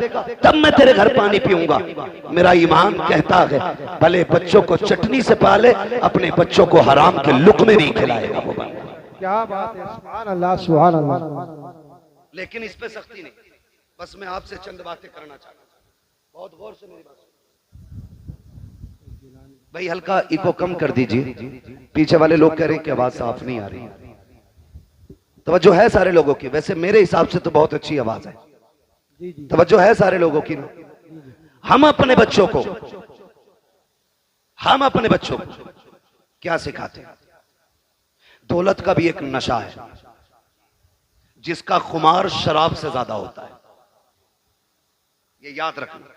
[SPEAKER 3] तब मैं तेरे घर पानी पीऊंगा, मेरा ईमान कहता है भले बच्चों को चटनी से पाले, अपने बच्चों को हराम के लुक़मे नहीं खिलाएगा वो बंदा।
[SPEAKER 4] क्या बात है, सुभान अल्लाह सुभान अल्लाह।
[SPEAKER 3] लेकिन इस पे सख्ती नहीं। बस मैं आपसे चंद बातें करना चाहता हूं, बहुत गौर से मेरी बात सुनिए। भाई हल्का इको कम कर दीजिए, पीछे वाले लोग कह रहे हैं कि आवाज साफ नहीं आ रही। तवज्जो है सारे लोगों की, वैसे मेरे हिसाब से तो बहुत अच्छी आवाज है, तवज्जो है सारे लोगों की ना। हम अपने बच्चों को क्या सिखाते हैं? दौलत का भी एक नशा है जिसका खुमार शराब से ज्यादा होता है, ये याद रखना।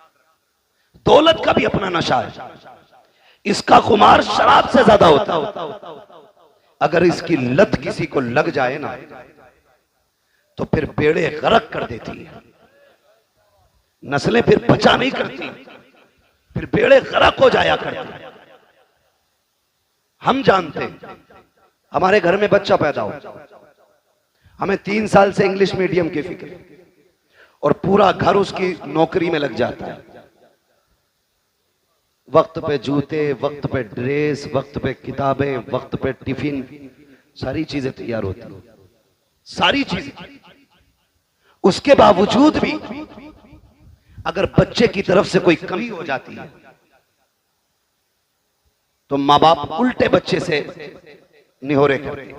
[SPEAKER 3] दौलत का भी अपना नशा है, इसका खुमार शराब से ज्यादा होता है। अगर इसकी लत किसी को लग जाए ना तो फिर बेड़े गरक कर देती है, नस्लें फिर बचा नहीं करती, फिर बेड़े गरक हो जाया करते। हम जानते हैं हमारे घर में बच्चा पैदा हो, हमें 3 साल से इंग्लिश मीडियम की फिक्र और पूरा घर उसकी नौकरी में लग जाता है। वक्त पे जूते, वक्त पे ड्रेस, वक्त पे किताबें, वक्त पे टिफिन, सारी चीजें तैयार होती हैं, सारी चीजें। उसके बावजूद भी अगर बच्चे की तरफ से कोई कमी हो जाती है तो माँ बाप उल्टे बच्चे से निहोरे करते,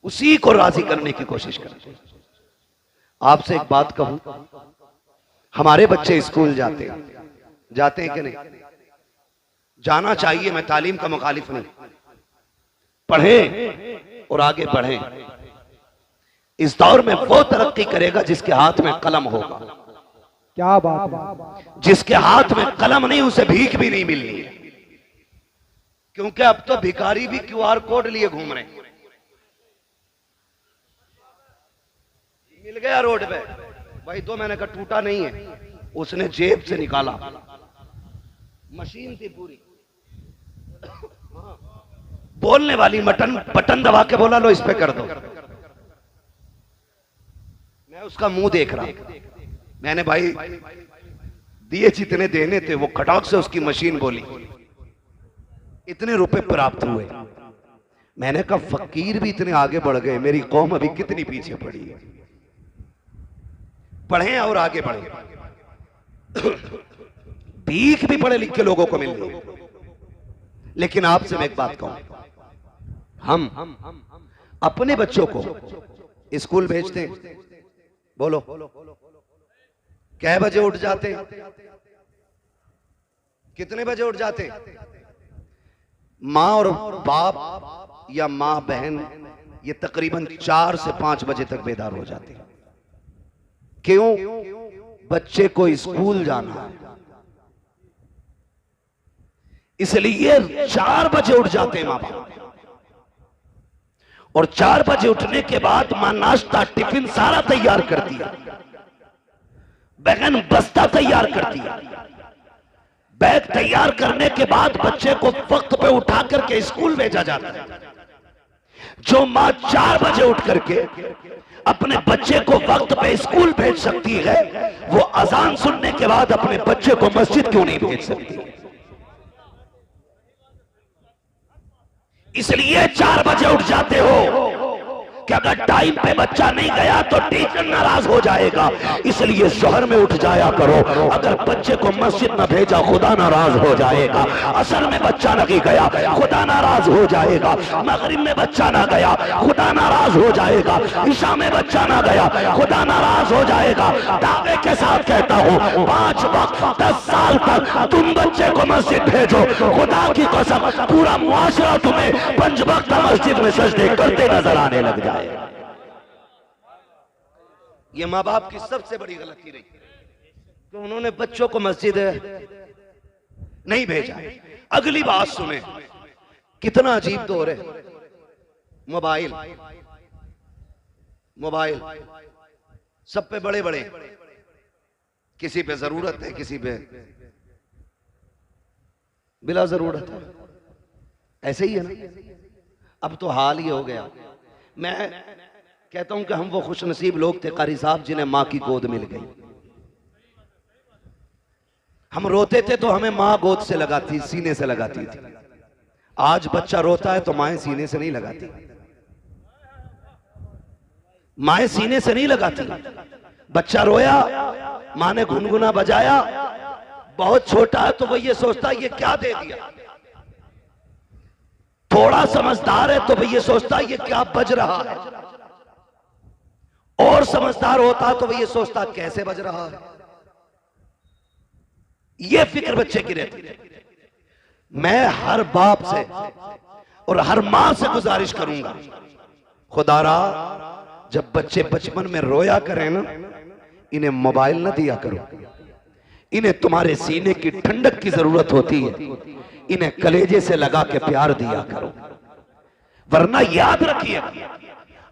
[SPEAKER 3] उसी को राजी करने की कोशिश करते। आपसे एक बात कहूं, हमारे बच्चे स्कूल जाते हैं कि नहीं? जाना चाहिए, मैं तालीम का मुखालिफ नहीं, पढ़ें और आगे बढ़ें। इस दौर में वो तरक्की करेगा जिसके हाथ में कलम होगा।
[SPEAKER 4] क्या बात है,
[SPEAKER 3] जिसके हाथ में कलम नहीं उसे भीख भी नहीं मिलनी है, क्योंकि अब तो भिखारी भी QR कोड लिए घूम रहे हैं। मिल गया रोड पे भाई, 2 महीने का टूटा नहीं है, उसने जेब से निकाला, मशीन थी पूरी, बोलने वाली बटन दबा के बोला लो इस पे कर दो। मैं उसका मुंह देख रहा, मैंने भाई दिए जितने देने थे वो खटाक से उसकी मशीन बोली, इतने रुपए प्राप्त हुए। मैंने कहा फकीर भी इतने आगे बढ़ गए, मेरी कौम अभी कितनी पीछे पड़ी है। पढ़ें और आगे बढ़ें। भीख भी पढ़े लिखे लोगों को मिल रही है। लेकिन आपसे मैं एक बात कहूं, हम अपने बच्चों को स्कूल भेजते हैं, बोलो कै बजे उठ जाते हैं? कितने बजे उठ जाते हैं? माँ और बाप या माँ बहन ये तकरीबन 4 से 5 बजे तक बेदार हो जाते हैं। क्यों? बच्चे को स्कूल जाना है, इसलिए 4 बजे उठ जाते हैं माँ बाप। और 4 बजे उठने के बाद माँ नाश्ता टिफिन सारा तैयार करती है, बहन बस्ता तैयार करती है, बैग तैयार करने के बाद बच्चे को वक्त पे उठा करके स्कूल भेजा जाता है। जो माँ 4 बजे उठ करके अपने बच्चे को वक्त पे स्कूल भेज सकती है, वो अजान सुनने के बाद अपने बच्चे को मस्जिद क्यों नहीं भेज सकती? इसलिए 4 बजे उठ जाते हो कि अगर टाइम पे बच्चा नहीं गया तो टीचर नाराज हो जाएगा, इसलिए शहर में उठ जाया करो। अगर बच्चे को मस्जिद न भेजा खुदा नाराज हो जाएगा, असर में बच्चा नहीं गया खुदा नाराज हो जाएगा, मगरिब में बच्चा ना गया खुदा नाराज हो जाएगा, ईशा में बच्चा ना गया खुदा नाराज हो जाएगा। दावे के साथ कहता हूँ 5 वक्त 10 साल तक तुम बच्चे को मस्जिद भेजो, खुदा की कसम पूरा मुआशरा तुम्हें 5 वक्त मस्जिद में सजदे करते नजर आने लग जाए। ये माँ बाप की सबसे बड़ी गलती रही कि उन्होंने बच्चों को मस्जिद नहीं भेजा। अगली बात सुने, कितना अजीब दौर है। मोबाइल सब पे बड़े बड़े किसी पे जरूरत है, किसी पे बिला जरूरत है। ऐसे ही है ना। अब तो हाल ही हो गया। मैं कहता हूं कि हम वो खुशनसीब लोग थे कारी साहब जिन्हें मां की गोद मिल गई। हम रोते थे तो हमें मां गोद से लगाती, सीने से लगाती थी। आज बच्चा रोता है तो माएं सीने से नहीं लगाती, माएं सीने से नहीं लगाती। बच्चा रोया, मां ने गुनगुना बजाया, बहुत छोटा है तो वो ये सोचता है ये क्या दे दिया। थोड़ा समझदार है तो वो ये सोचता है ये क्या बज रहा है। और समझदार होता तो वो ये सोचता कैसे बज रहा है। ये फिक्र बच्चे की रहती है। मैं हर बाप से और हर मां से गुजारिश करूंगा, खुदारा जब बच्चे बचपन में रोया करें ना, इन्हें मोबाइल न दिया करो। इन्हें तुम्हारे सीने की ठंडक की जरूरत होती है, इन्हें कलेजे से लगा के प्यार दिया करो। वरना याद रखिए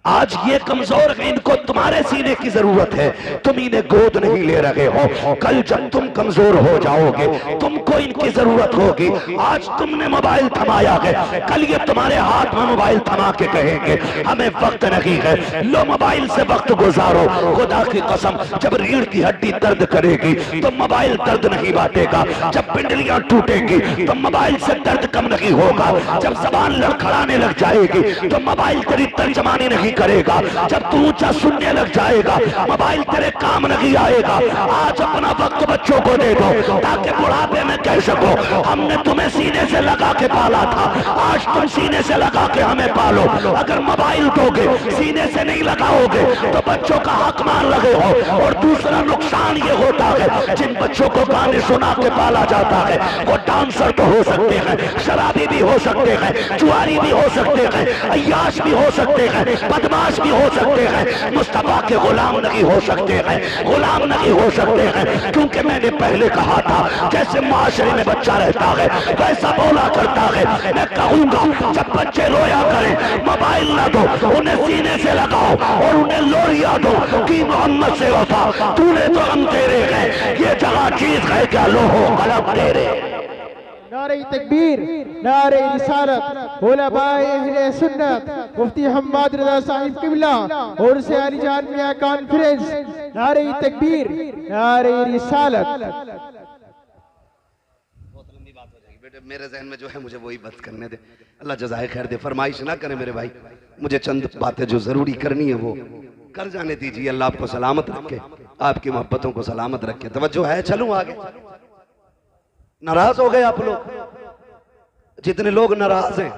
[SPEAKER 3] आज ये कमजोर है, इनको तुम्हारे सीने की जरूरत है, तुम इन्हें गोद नहीं ले रहे हो। कल जब तुम कमजोर हो जाओगे तुमको इनकी जरूरत होगी। आज तुमने मोबाइल थमाया है, कल ये तुम्हारे हाथ में मोबाइल थमा के कहेंगे हमें वक्त नहीं है, लो मोबाइल से वक्त गुजारो। खुदा की कसम जब रीढ़ की हड्डी दर्द करेगी तो मोबाइल दर्द नहीं बांटेगा। जब पिंडलियां टूटेगी तो मोबाइल से दर्द कम नहीं होगा। जब जबान लड़खड़ाने लग जाएगी तो मोबाइल तेरी तर्जमानी नहीं करेगा। जब तू ऊंचा सुनने लग जाएगा मोबाइल तेरे काम नहीं आएगा। आज अपना वक्त बच्चों को दे दो ताकि बुढ़ापे में कह सको हमने तुम्हें सीने से लगा के पाला था, आज तुम सीने से लगा के हमें पालो। अगर मोबाइल दोगे सीने से नहीं लगाओगे तो बच्चों का हक मान लगे हो। और दूसरा नुकसान ये होता है जिन बच्चों को गाने सुना के पाला जाता है वो डांसर तो हो सकते हैं, शराबी भी हो सकते हैं, जुआरी भी हो सकते हैं, अय्याश भी हो सकते हैं, बदमाश भी हो सकते हैं, मुस्तफा के गुलाम नहीं हो सकते हैं, गुलाम नहीं हो सकते हैं। क्योंकि मैंने पहले कहा था जैसे माशरे में बच्चा रहता है वैसा बोला करता है। मैं कहूंगा जब बच्चे रोया करें मोबाइल ना दो, उन्हें सीने से लगाओ और उन्हें लोरिया दो कि मोहम्मद से वफा तूने तो हम तेरे हैं, ये जगह चीज है क्या लोहो कलम तेरे।
[SPEAKER 4] नारे तकबीर, नारे रिसालत, उलमाए अहले सुन्नत, मुफ्ती हम्माद रज़ा साहिब किबला और से अली जान मियां कॉन्फ्रेंस। नारे तकबीर, नारे रिसालत।
[SPEAKER 3] बहुत लंबी बात हो जाएगी बेटे, मेरे जहन में जो है मुझे वही बात करने दे। अल्लाह जज़ाए खैर दे, फरमाइश ना करें मेरे भाई। मुझे चंद बातें जो जरूरी करनी है वो कर जाने दीजिए। अल्लाह आपको सलामत रखे, आपकी मोहब्बतों को सलामत रखे। तवज्जो है, चलूं आगे। नाराज हो गए आप लोग? जितने लोग नाराज हैं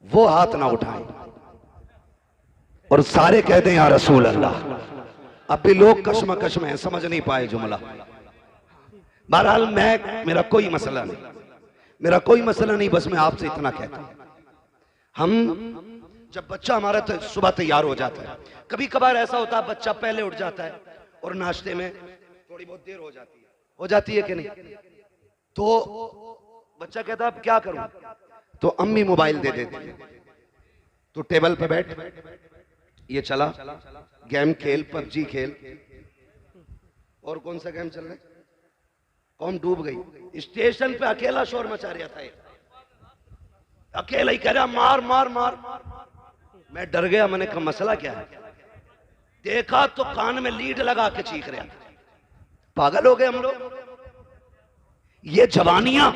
[SPEAKER 3] वो हाथ ना उठाएं और सारे कह दें या रसूल अल्लाह। अब भी लोग कश्मकश में हैं, समझ नहीं पाए जुमला। बहरहाल मेरा कोई मसला नहीं, मेरा कोई मसला नहीं, बस मैं आपसे इतना कहता हूं, हम जब बच्चा हमारा सुबह तैयार हो जाता है, कभी कभार ऐसा होता है बच्चा पहले उठ जाता है और नाश्ते में थोड़ी बहुत देर हो जाती है कि नहीं? तो बच्चा कहता है अब क्या करूं? तो अम्मी मोबाइल दे देती है। तो टेबल पे बैठ, ये चला गेम खेल, पबजी खेल। और कौन सा गेम चल रहा है? कौन डूब गई? स्टेशन पे अकेला शोर मचा रहा था, अकेला ही कह रहा मार मार मार। मैं डर गया, मैंने कहा मसला क्या है? देखा तो कान में लीड लगा के चीख रहा था। पागल हो गए हम लोग। ये जवानियां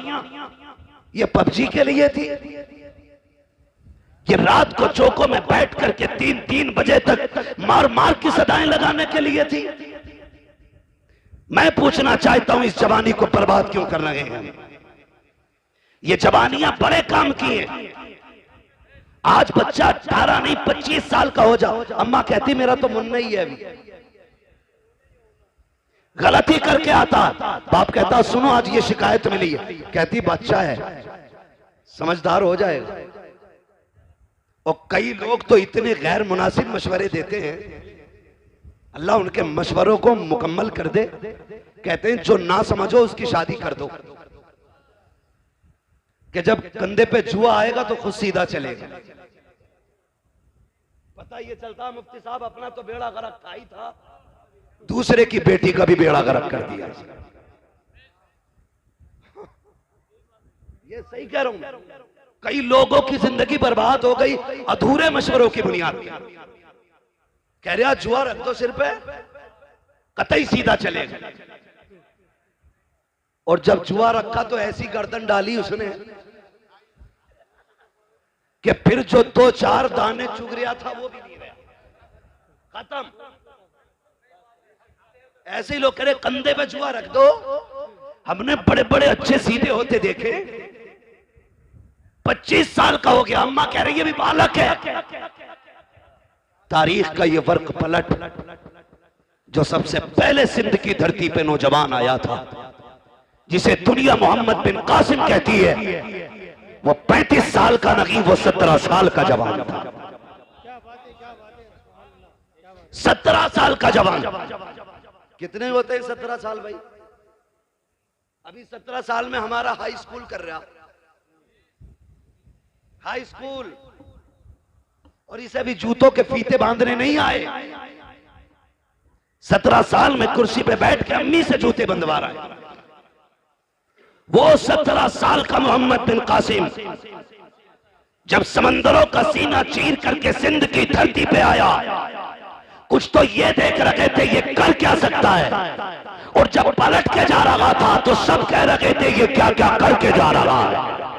[SPEAKER 3] ये पबजी के लिए थी, ये रात को चौकों में बैठ करके 3-3 बजे तक मार मार की सदाएं लगाने के लिए थी। मैं पूछना चाहता हूं इस जवानी को बर्बाद क्यों कर रहे हैं? ये जवानियां बड़े काम की हैं। आज बच्चा 18 नहीं 25 साल का हो जाओ, अम्मा कहती मेरा तो मुन्ना ही है अभी। गलती करके आता, बाप कहता सुनो आज ये शिकायत मिली है, कहती बच्चा है समझदार हो जाएगा। और कई लोग तो इतने गैर मुनासिब मशवरे देते हैं, अल्लाह उनके मशवरों को मुकम्मल कर दे। कहते हैं जो ना समझो उसकी शादी कर दो, कि जब कंधे पे जुआ आएगा तो खुद सीधा चलेगा। पता ये चलता मुफ्ती साहब अपना तो बेड़ा गर्क था ही था, दूसरे की बेटी का भी बेड़ा गर्क कर दिया। ये सही कह रहा हूं। कई लोगों की जिंदगी बर्बाद हो गई अधूरे मशवरों की बुनियाद पर। कह रहा जुआ रख दो सिर पे, कतई सीधा चलेगा। और जब जुआ रखा तो ऐसी गर्दन डाली उसने कि फिर जो 2-4 दाने चुग रहा था वो भी नहीं रहा, खत्म। ऐसे ही लोग कह रहे कंधे पे जुआ रख दो। हमने बड़े बड़े अच्छे सीधे होते देखे, 25 साल का हो गया, अम्मा कह रही है भी बालक है। तारीख का ये वर्क पलट जो सबसे पहले सिंध की धरती पे नौजवान आया था, जिसे दुनिया मोहम्मद बिन कासिम कहती है, वो 35 साल का नहीं, वो 17 साल का जवान था। 17 साल का जवान। कितने होते हैं 17 साल भाई? अभी 17 साल में हमारा हाई स्कूल कर रहा, हाई स्कूल, और इसे अभी जूतों के फीते बांधने नहीं आए। 17 साल में कुर्सी पे बैठ के अम्मी से जूते बंधवा रहा है। वो 17 साल का मोहम्मद बिन कासिम जब समंदरों का सीना चीर करके सिंध की धरती पे आया, कुछ तो ये देख रहे थे ये कर क्या सकता है, और जब पलट के जा रहा था तो सब कह रहे थे ये क्या क्या करके जा रहा है,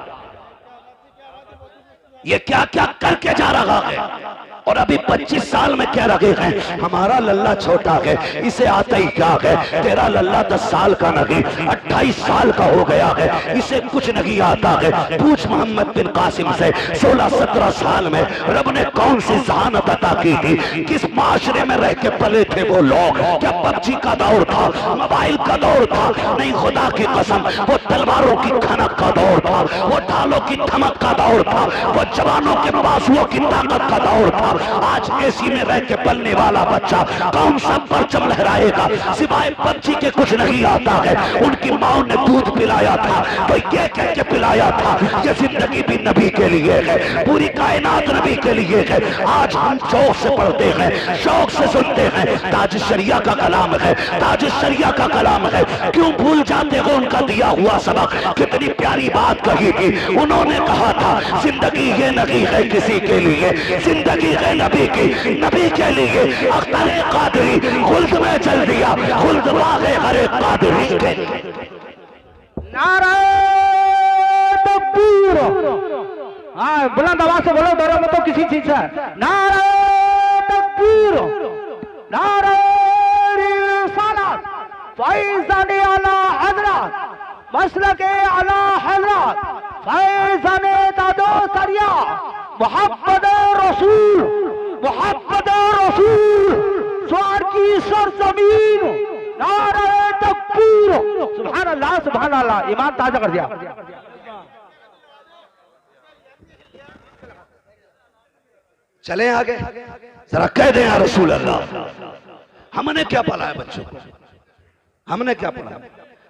[SPEAKER 3] ये क्या क्या करके जा रहा है। और अभी 25 साल में कह रहे हैं हमारा लल्ला छोटा है, इसे आता ही क्या है, तेरा लल्ला 10 साल का नहीं 28 साल का हो गया है, इसे कुछ नहीं आता है। पूछ मोहम्मद बिन कासिम से 16-17 साल में रब ने कौन सी जहानत अता की थी, किस माशरे में रह के पले थे वो लोग। क्या पबजी का दौर था, मोबाइल का दौर था? नहीं, खुदा की कसम वो तलवारों की खनक का दौर था, वो ढालों की धमक का दौर था, वो जवानों के बाजुओं की ताकत का दौर था। आज एसी में रह के पलने वाला बच्चा कौन सा परचम लहराएगा, सिवाय पबजी के कुछ नहीं आता है। उनकी माँ ने दूध पिलाया था तो ये कह के पिलाया था कि जिंदगी भी नबी के लिए है, पूरी कायनात नबी के लिए है। आज हम शौक से पढ़ते हैं, शौक से सुनते हैं, ताज शरिया का कलाम है, ताज शरिया का कलाम है। क्यों भूल जाते हो उनका दिया हुआ सबक? कितनी प्यारी बात कही थी उन्होंने। कहा था जिंदगी ये नहीं है किसी के लिए, जिंदगी है नबी की, नबी के लिए। अख्तर कादरी खुल्द में चल दिया, खुल्द वागे हरे कादरी के।
[SPEAKER 5] नारे तकबीर, हाँ बुलंद आवाज से बोलो, डरो मत किसी चीज से। नारे तकबीर, नारे रिसालत, फैज़ाने आला हज़रत, मसलके आला हज़रत, फैज़ाने दादो सरिया, मोहम्मद रसूल, मोहम्मद रसूल, स्वार की सरजमीन, नारे तकबीर, सुभान अल्लाह सुभान अल्लाह। ईमान ताजा कर दिया।
[SPEAKER 3] चलें आगे, जरा कह दें या रसूल अल्लाह। हमने क्या पढ़ा है बच्चों को, हमने क्या पढ़ा?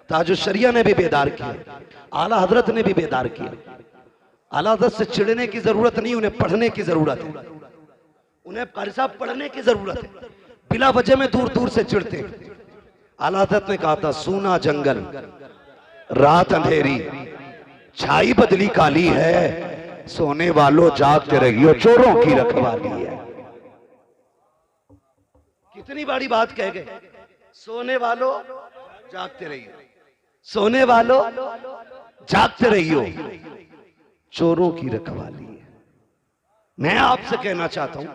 [SPEAKER 3] ताजुश शरिया ने भी बेदार किया, आला हजरत ने भी बेदार किया। आला हजरत से चिढ़ने की जरूरत नहीं, उन्हें पढ़ने की जरूरत है। उन्हें कारी साहब पढ़ने की जरूरत है, बिला वजह में दूर दूर से चिढ़ते। आला हजरत ने कहा था सूना जंगल रात अंधेरी, छाई बदली काली है, सोने वालों जागते रहियो चोरों की रखवाली है। कितनी बड़ी बात कह गए, सोने वालों जागते रहियो, सोने वालों जागते रहियो, चोरों की रखवाली है। मैं आपसे कहना चाहता हूं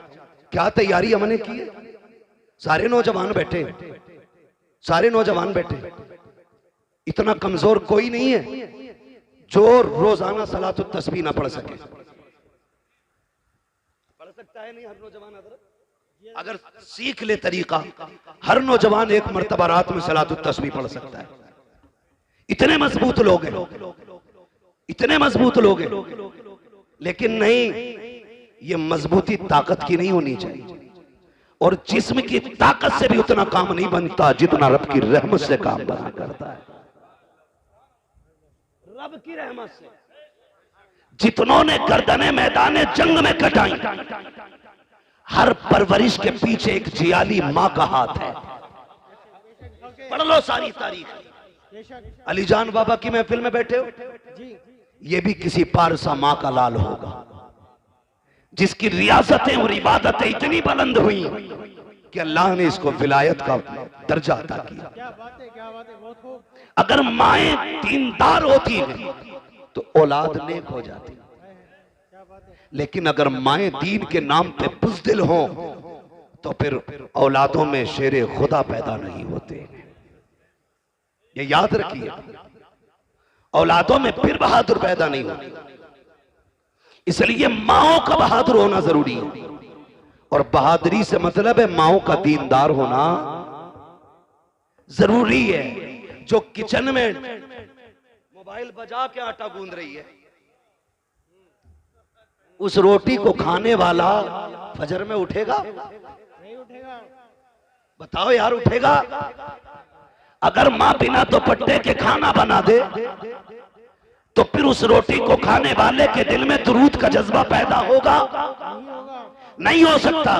[SPEAKER 3] क्या तैयारी हमने की है? सारे नौजवान बैठे, सारे नौजवान बैठे, इतना कमजोर कोई नहीं है जो रोजाना सलातुत तस्बीह ना पढ़ सके। पढ़ सकता है नहीं हर नौजवान? अगर सीख ले तरीका, हर नौजवान एक मर्तबा रात में सलातुत तस्बीह पढ़ सकता है। इतने मजबूत लोग हैं, इतने मजबूत लोग हैं, लेकिन नहीं, ये मजबूती ताकत की नहीं होनी चाहिए, और जिस्म की ताकत से भी उतना काम नहीं बनता जितना रब की रहमत से काम बना करता है। रब की रहमत से जितनों ने गर्दने मैदाने जंग में कटाई, हर परवरिश के पीछे एक जियाली मां का हाथ है। पढ़ लो सारी तारीख। अलीजान बाबा की महफिल में बैठे हो, ये भी किसी पारसा माँ का लाल होगा जिसकी रियासतें और इबादतें इतनी बुलंद हुई कि अल्लाह ने इसको विलायत का दर्जा अता किया। अगर माएं दीनदार होती हैं तो औलाद नेक हो जाती, लेकिन अगर माएं दीन के नाम पे बुज़दिल हों तो फिर औलादों में शेरे खुदा पैदा नहीं होते। ये याद रखिए, औलादों में फिर बहादुर पैदा नहीं होते। इसलिए माओ का बहादुर होना जरूरी है, और बहादुरी से मतलब है माओ का दीनदार होना जरूरी है। जो किचन में मोबाइल बजा के आटा गूंद रही है, उस रोटी को खाने वाला फजर में उठेगा? नहीं उठेगा। बताओ यार, उठेगा? अगर मां बिना दुपट्टे के खाना बना दे तो फिर उस रोटी को खाने वाले के दिल में दुरूद का जज्बा पैदा होगा? नहीं हो सकता।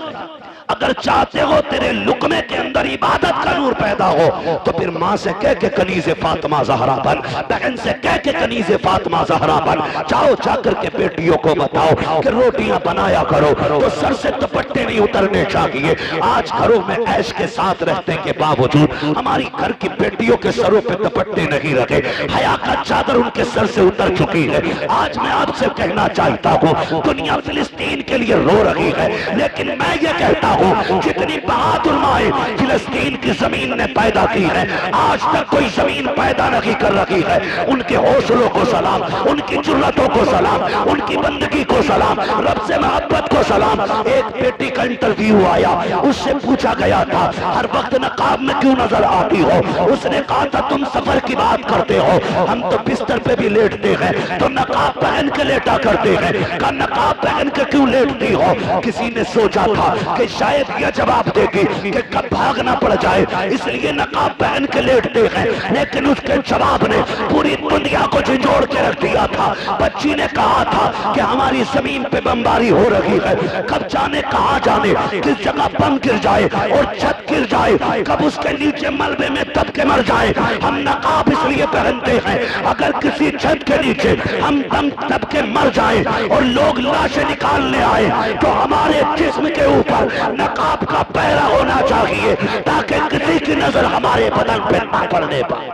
[SPEAKER 3] अगर चाहते हो तेरे लुकमे के अंदर इबादत का नूर पैदा हो तो फिर माँ से कह के कनीज़े फातिमा ज़हरा बन, बहन से कह के कनीज़े फातिमा ज़हरा बन। जाओ जाकर के बेटियों को बताओ कि रोटियां बनाया करो तो सर से दुपट्टे नहीं उतरने चाहिए। आज घरों में ऐश के साथ रहने के बावजूद हमारी घर की बेटियों के सरों पे दुपट्टे नहीं रखे, हया का चादर उनके सर से उतर चुकी है। आज मैं आपसे कहना चाहता हूँ, दुनिया फिलिस्तीन के लिए रो रही है, लेकिन मैं ये कहता हूँ जितनी बहादुर माएं फिलिस्तीन की जमीन ने पैदा की है, आज तक कोई जमीन पैदा नहीं कर रही है। उनके हौसलों को सलाम, उनकी जुर्रतों को सलाम, उनकी बंदगी को सलाम, रब से मोहब्बत को सलाम। एक बेटी का इंटरव्यू आया, उससे पूछा गया था हर वक्त नकाब में क्यों नजर आती हो? उसने कहा था तुम सफर की बात करते हो, हम तो बिस्तर पे भी लेटते हैं, तो नकाब पहन के लेटा करते हैं। का नकाब पहन के क्यों लेटती हो? किसी ने सोचा था कि शायद यह जवाब देगी कि कब भागना पड़ जाए, इसलिए नकाब पहन के लेटते हैं, लेकिन उसके जवाब ने पूरी दुनिया को झंझोड़ के रख दिया था। बच्ची ने कहा था कि हमारी जमीन पे बमबारी हो रही है, कब जाने कहां जाने, किस जगह बम गिर जाए और छत गिर जाए, कब उसके नीचे मलबे में दब के मर जाए। हम नकाब इसलिए पहनते हैं अगर किसी छत के नीचे हम दम दब के मर जाए और लोग लाशें निकालने आए तो हमारे जिस्म के ऊपर नकाब का पहरा होना चाहिए ताकि किसी की नजर हमारे बदन पर न पड़ने पाए।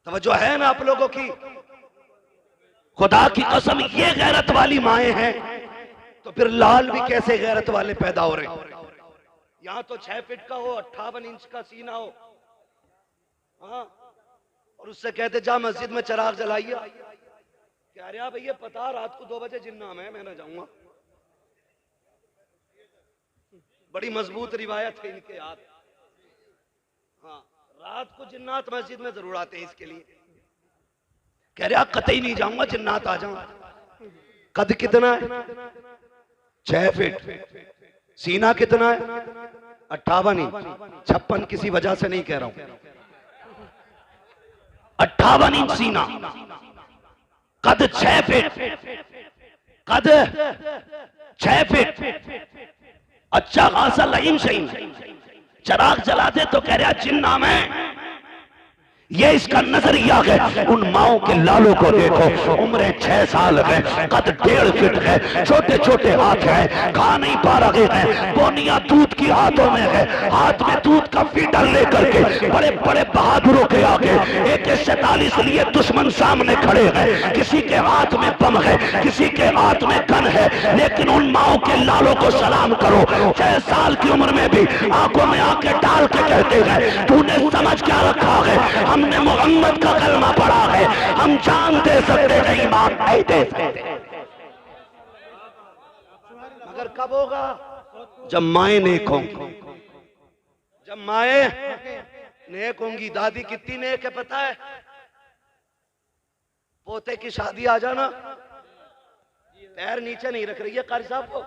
[SPEAKER 3] तवज्जो है ना आप लोगों की? खुदा की कसम, ये गैरत वाली माएं हैं तो फिर लाल भी कैसे गैरत वाले पैदा हो रहे हैं। यहां तो 6 फीट का हो, 58 इंच का सीना हो, हाँ, और उससे कहते जा मस्जिद में चिराग जलाइए। कह रहा भैया पता रात को 2 बजे जिन्ना मैं ना जाऊंगा। बड़ी मजबूत रिवायत है इनके याद। हाँ, रात को जिन्नात मस्जिद में जरूर आते हैं इसके लिए। कह रहा कतई नहीं जाऊंगा, जिन्नात आ जाऊंगा। कद कितना है? 6 फीट। सीना कितना है? 58 इंच। 56 किसी वजह से नहीं कह रहा हूं, 58 इंच सीना, कद 6 फीट, कद 6 फीट। अच्छा खासा लहीम शहीम, चिराग जलाते तो कह रहा जिन्ना में। ये इसका नजरिया है। उन माओ के लालों को देखो, उम्र 6 साल है, कद 1.5 फीट है, छोटे छोटे हाथ हैं, खा नहीं पा रहे हैं, बोनिया दूध की हाथों में है, हाथ में दूध का फीडर लेकर के बड़े बड़े बहादुरों के आगे AK-47 लिए दुश्मन सामने खड़े हैं। किसी के हाथ में बम है, किसी के हाथ में गन है, लेकिन उन माओ के लालों को सलाम करो। 6 साल की उम्र में भी आंखों में आंखें डाल के कहते हैं तूने समझ क्या रखा है, हमने मोहम्मद का कलमा पढ़ा है, हम जान दे सकते हैं, ईमान नहीं दे सकते। मगर कब होगा? जब माएं नेक होंगी। जब माएं नेक होंगी। दादी कितनी नेक है पता है? पोते की शादी आ जाना, पैर नीचे नहीं रख रही है कारी साहब को,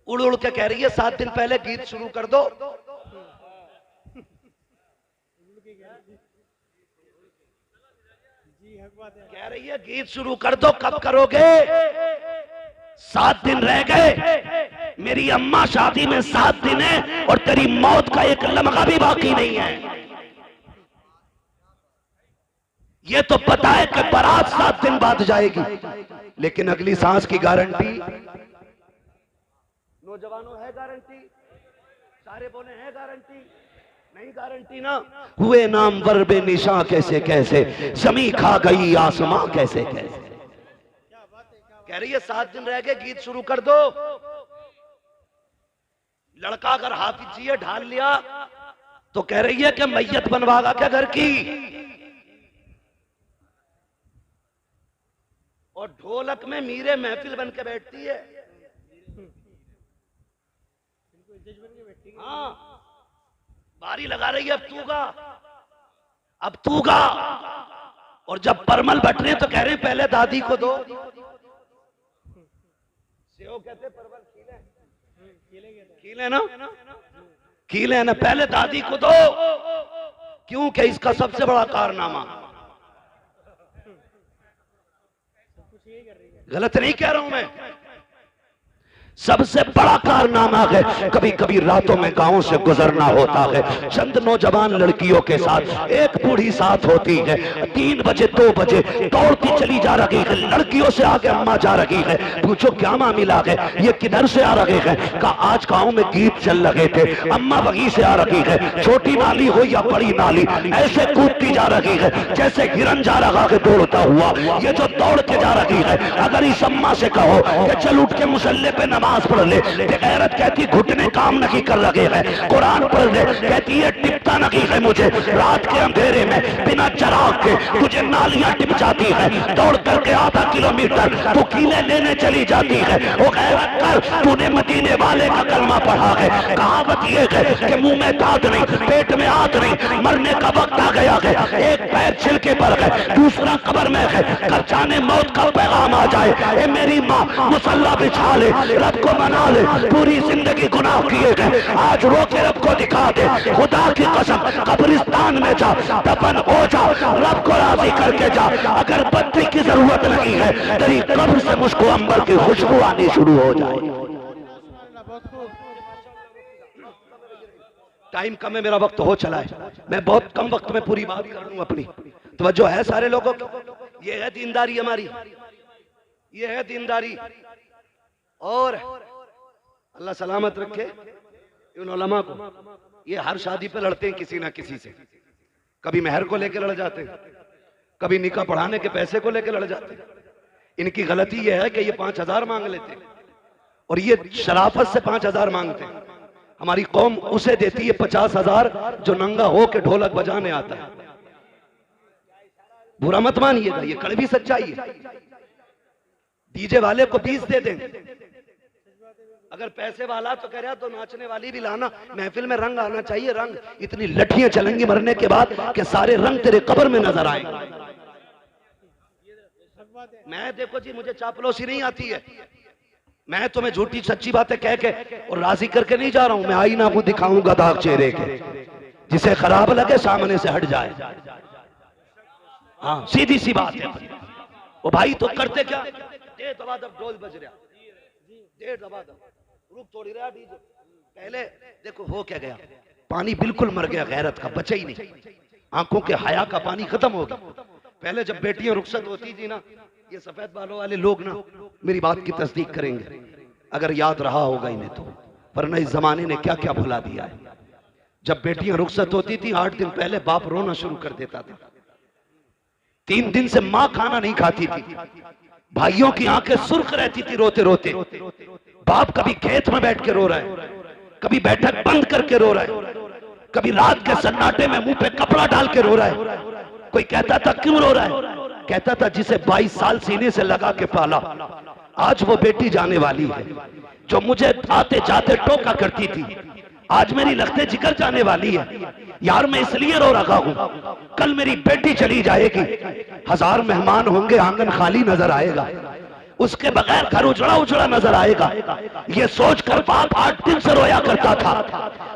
[SPEAKER 3] उड़ उड़ के कह रही है 7 दिन पहले गीत शुरू कर दो। कह रही है गीत शुरू कर दो, कब करोगे? 7 दिन रह गए, मेरी अम्मा शादी में 7 दिन है और तेरी मौत का एक लम्हा भी बाकी नहीं है। ये तो पता है कि बारात 7 दिन बाद जाएगी, लेकिन अगली सांस की गारंटी नौजवानों है गारंटी? सारे बोले है गारंटी? नहीं गारंटी ना। हुए नाम वर बेनिशां कैसे कैसे, जमी खा गई आसमां कैसे कैसे। कह रही है 7 दिन रह गए, गीत शुरू कर दो। लड़का अगर हाफिज जी ढाल लिया तो कह रही है कि मैयत बनवागा क्या घर की? और ढोलक में मीरे महफिल बन के बैठती है। हाँ, बारी लगा रही है, अब तू गा। और जब परमल बट रहे तो कह रहे पहले दादी को दो। सेव कहते परमल खीले ना, खीले ना, पहले दादी को दो। क्यों? कि इसका सबसे बड़ा कारनामा। गलत नहीं कह रहा हूं मैं, सबसे बड़ा कारनामा है। कभी कभी रातों में गांवों से गुजरना होता है, चंद नौजवान लड़कियों के साथ, एक बूढ़ी साथ होती है। 3 बजे 2 बजे दौड़ती चली जा रही है, लड़कियों से आगे अम्मा जा रही है। पूछो क्या मामला है, ये किधर से आ रहे हैं? कहा आज गांव में गीत चल रहे थे, अम्मा वहीं से आ रही है। छोटी नाली हो या बड़ी नाली, ऐसे कूदती जा रही है जैसे हिरन जा रहा है दौड़ता हुआ। ये जो दौड़ के जा रही है, अगर इस अम्मा से कहो कि चल उठ के मुसल्ले पे नमाज पढ़ ले, गैरत कहती घुटने काम नहीं कर रहे हैं। कुरान पढ़ ले, कहती है टिपता नहीं है मुझे। रात के अंधेरे में बिना चराग के तुझे नालियां टिप जाती है। दौड़ करके आधा किलोमीटर तू कीले लेने चली जाती है। वो गैरत कर, तूने मदीने वाले का कलमा पढ़ा है। कहावत ये है कि मुंह में दांत नहीं, पेट में आग नहीं, मरने का वक्त आ गया है। एक पैर छिलके पर है, दूसरा कब्र में है, कल जाने मौत का पैगाम आ जाए। ए मेरी माँ मुसल्ला बिछा ले, रब को मना ले, पूरी जिंदगी गुनाह किए गए, आज रो के रब को दिखा दे। खुदा की कसम कब्रिस्तान में जा, दफन हो जा, रब को राजी करके जा। अगर बत्ती की जरूरत नहीं है, तेरी कब्र से मुझको अंबर की खुशबू आनी शुरू हो जाए। टाइम कम है, मेरा वक्त हो चला है, मैं बहुत कम वक्त में पूरी बात कर लूं अपनी। तवज्जो है सारे लोगों की? ये है दीनदारी हमारी, ये है दीनदारी। और अल्लाह सलामत रखे इन उलमा को। ये हर शादी पे लड़ते हैं किसी ना किसी से, कभी मेहर को लेकर लड़ जाते हैं, कभी निकाह पढ़ाने के पैसे को लेकर लड़ जाते हैं। इनकी गलती यह है कि ये 5000 मांग लेते हैं और ये शराफत से 5000 मांगते हैं। हमारी कौम उसे देती है 50,000 जो नंगा हो के ढोलक बजाने आता है। बुरा मत मानिएगा, ये कड़वी सच्चाई है। डीजे वाले को 20 दे दें, अगर पैसे वाला तो कह रहा तो नाचने वाली भी लाना। महफिल में रंग आना चाहिए, रंग इतनी लठियां चलेंगी मरने के बाद कि सारे रंग तेरे कब्र में नजर आएंगे। मैं देखो जी, मुझे चापलूसी नहीं आती है, मैं तुम्हें झूठी सच्ची बातें कह के और राजी करके नहीं जा रहा हूं। मैं आईना को दिखाऊंगा दाग चेहरे के, जिसे खराब लगे सामने से हट जाए। हाँ सीधी सी बात है। वो भाई तो करते क्या, दे दबा दब ढोल बज रहा, दे दबा दब, रुक थोड़ी रहा डीजे। पहले देखो हो क्या गया, पानी बिल्कुल मर गया, गैरत का बचा ही नहीं, आंखों के हया का पानी खत्म हो गया। पहले जब बेटियां रुखसत होती थी ना, ये सफेद बालों वाले लोग ना मेरी बात की तस्दीक करेंगे अगर याद रहा होगा इन्हें तो, वरना इस जमाने ने क्या क्या भुला दिया है। जब बेटियां रुखसत होती थी 8 दिन पहले बाप रोना शुरू कर देता था। 3 दिन से मां खाना नहीं खाती थी, भाइयों की आंखें सुर्ख रहती थी रोते रोते। बाप कभी खेत में बैठ के रो रहा है, कभी बैठक बंद करके रो रहा है, कभी रात के सन्नाटे में मुंह पे कपड़ा डाल के रो रहा है। कोई कहता था क्यों रो रहा है, कहता था जिसे 22 साल सीने से लगा के पाला, आज वो बेटी जाने वाली है। जो मुझे आते जाते टोका करती थी, आज मेरी लखते जिगर जाने वाली है। यार मैं इसलिए रो रहा हूं, कल मेरी बेटी चली जाएगी, 1000 मेहमान होंगे, आंगन खाली नजर आएगा। उसके बगैर घर उजड़ा उजड़ा नजर आएगा। ये सोचकर बाप 8 दिन से रोया करता था।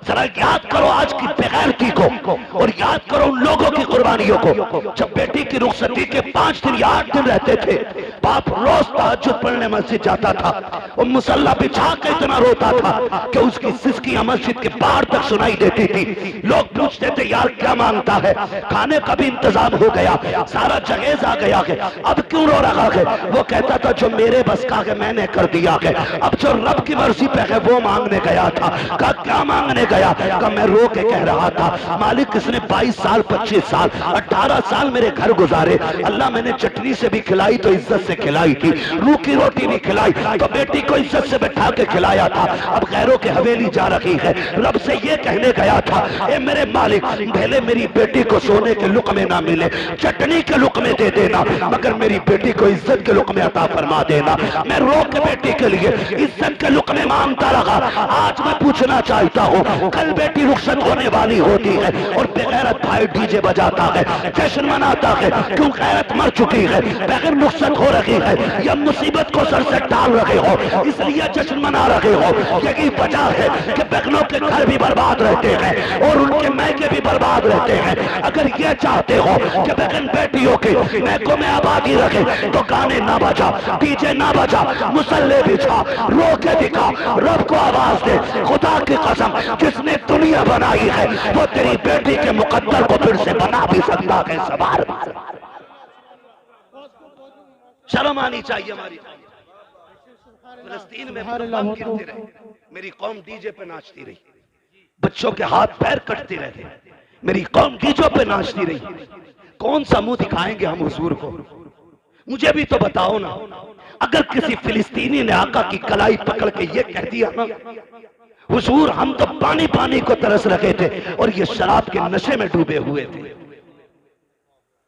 [SPEAKER 3] जरा याद करो आज की बेगैरती को और याद करो उन लोगों की कुर्बानियों को। जब बेटी की रुखसती के 5 दिन या 8 दिन रहते थे, बाप रोज तहज्जुद पढ़ने मस्जिद जाता था और मुसल्ला बिछा के इतना रोता था कि उसकी सिसकियां मस्जिद के बाहर तक सुनाई देती थी। लोग पूछते थे यार क्या मांगता है, खाने का भी इंतजाम हो गया, सारा जहेज आ गया है, अब क्यों रो रहा है? वो कहता था जो मेरे बस का है मैंने कर दिया है, अब जो रब की मर्जी पे है वो मांगने गया था। कहा क्या मांगने गया? कहा मैं रो के कह रहा था मालिक इसने 22 साल 25 साल 18 साल मेरे घर गुजारे, अल्लाह मैंने चटनी से भी खिलाई तो इज्जत से खिलाई थी, रूखी रोटी भी खिलाई तो बेटी को इज्जत से बैठा के खिलाया था, अब गैरों के हवेली जा रही है। रब से ये कहने गया था ए मेरे मालिक पहले मेरी बेटी को सोने के लुक़मे ना मिले, चटनी के लुक़मे दे देना, मगर मेरी बेटी को इज्जत के लुक़मे अता फरमा देना। मैं रो के बेटी के लिए इज्जत के लुक़मे मांगता रहा। आज मैं पूछना चाहता हूँ कल बेटी रुखसत होने वाली होती है और बेगैरत भाई डीजे बजाता है, जश्न मनाता है, क्यों गैरत मर चुकी है, बगैर रुखसत हो रही है, या मुसीबत को सर से डाल रहे हो इसलिए जश्न मना रहे हो। यही वजह है कि बहनों के घर भी बर्बाद रहते हैं और उनके मैके भी बर्बाद रहते हैं। अगर ये चाहते हो कि बहन बेटियों के मैकों में आबादी रखे तो गाने ना बजा, डीजे ना बजा, मुसल्ले बिछा, रो के दिखा, रब को आवाज दे। खुदा की कसम जिसने दुनिया बनाई है वो तेरी बेटी के मुकद्दर को फिर से बना भी सकता है। सवार शर्म आनी चाहिए हमारी। फिलिस्तीन में बम गिरते रहे, मेरी कौम डीजे पे नाचती रही, बच्चों के हाथ पैर कटते रहे, मेरी कौम डीजों पे नाचती रही। कौन सा मुंह दिखाएंगे हम हुजूर को? मुझे भी तो बताओ ना। अगर किसी फिलिस्तीनी ने आका की कलाई पकड़ के ये कह दिया ना हुजूर हम तो पानी पानी को तरस रखे थे और ये शराब के नशे में डूबे हुए थे,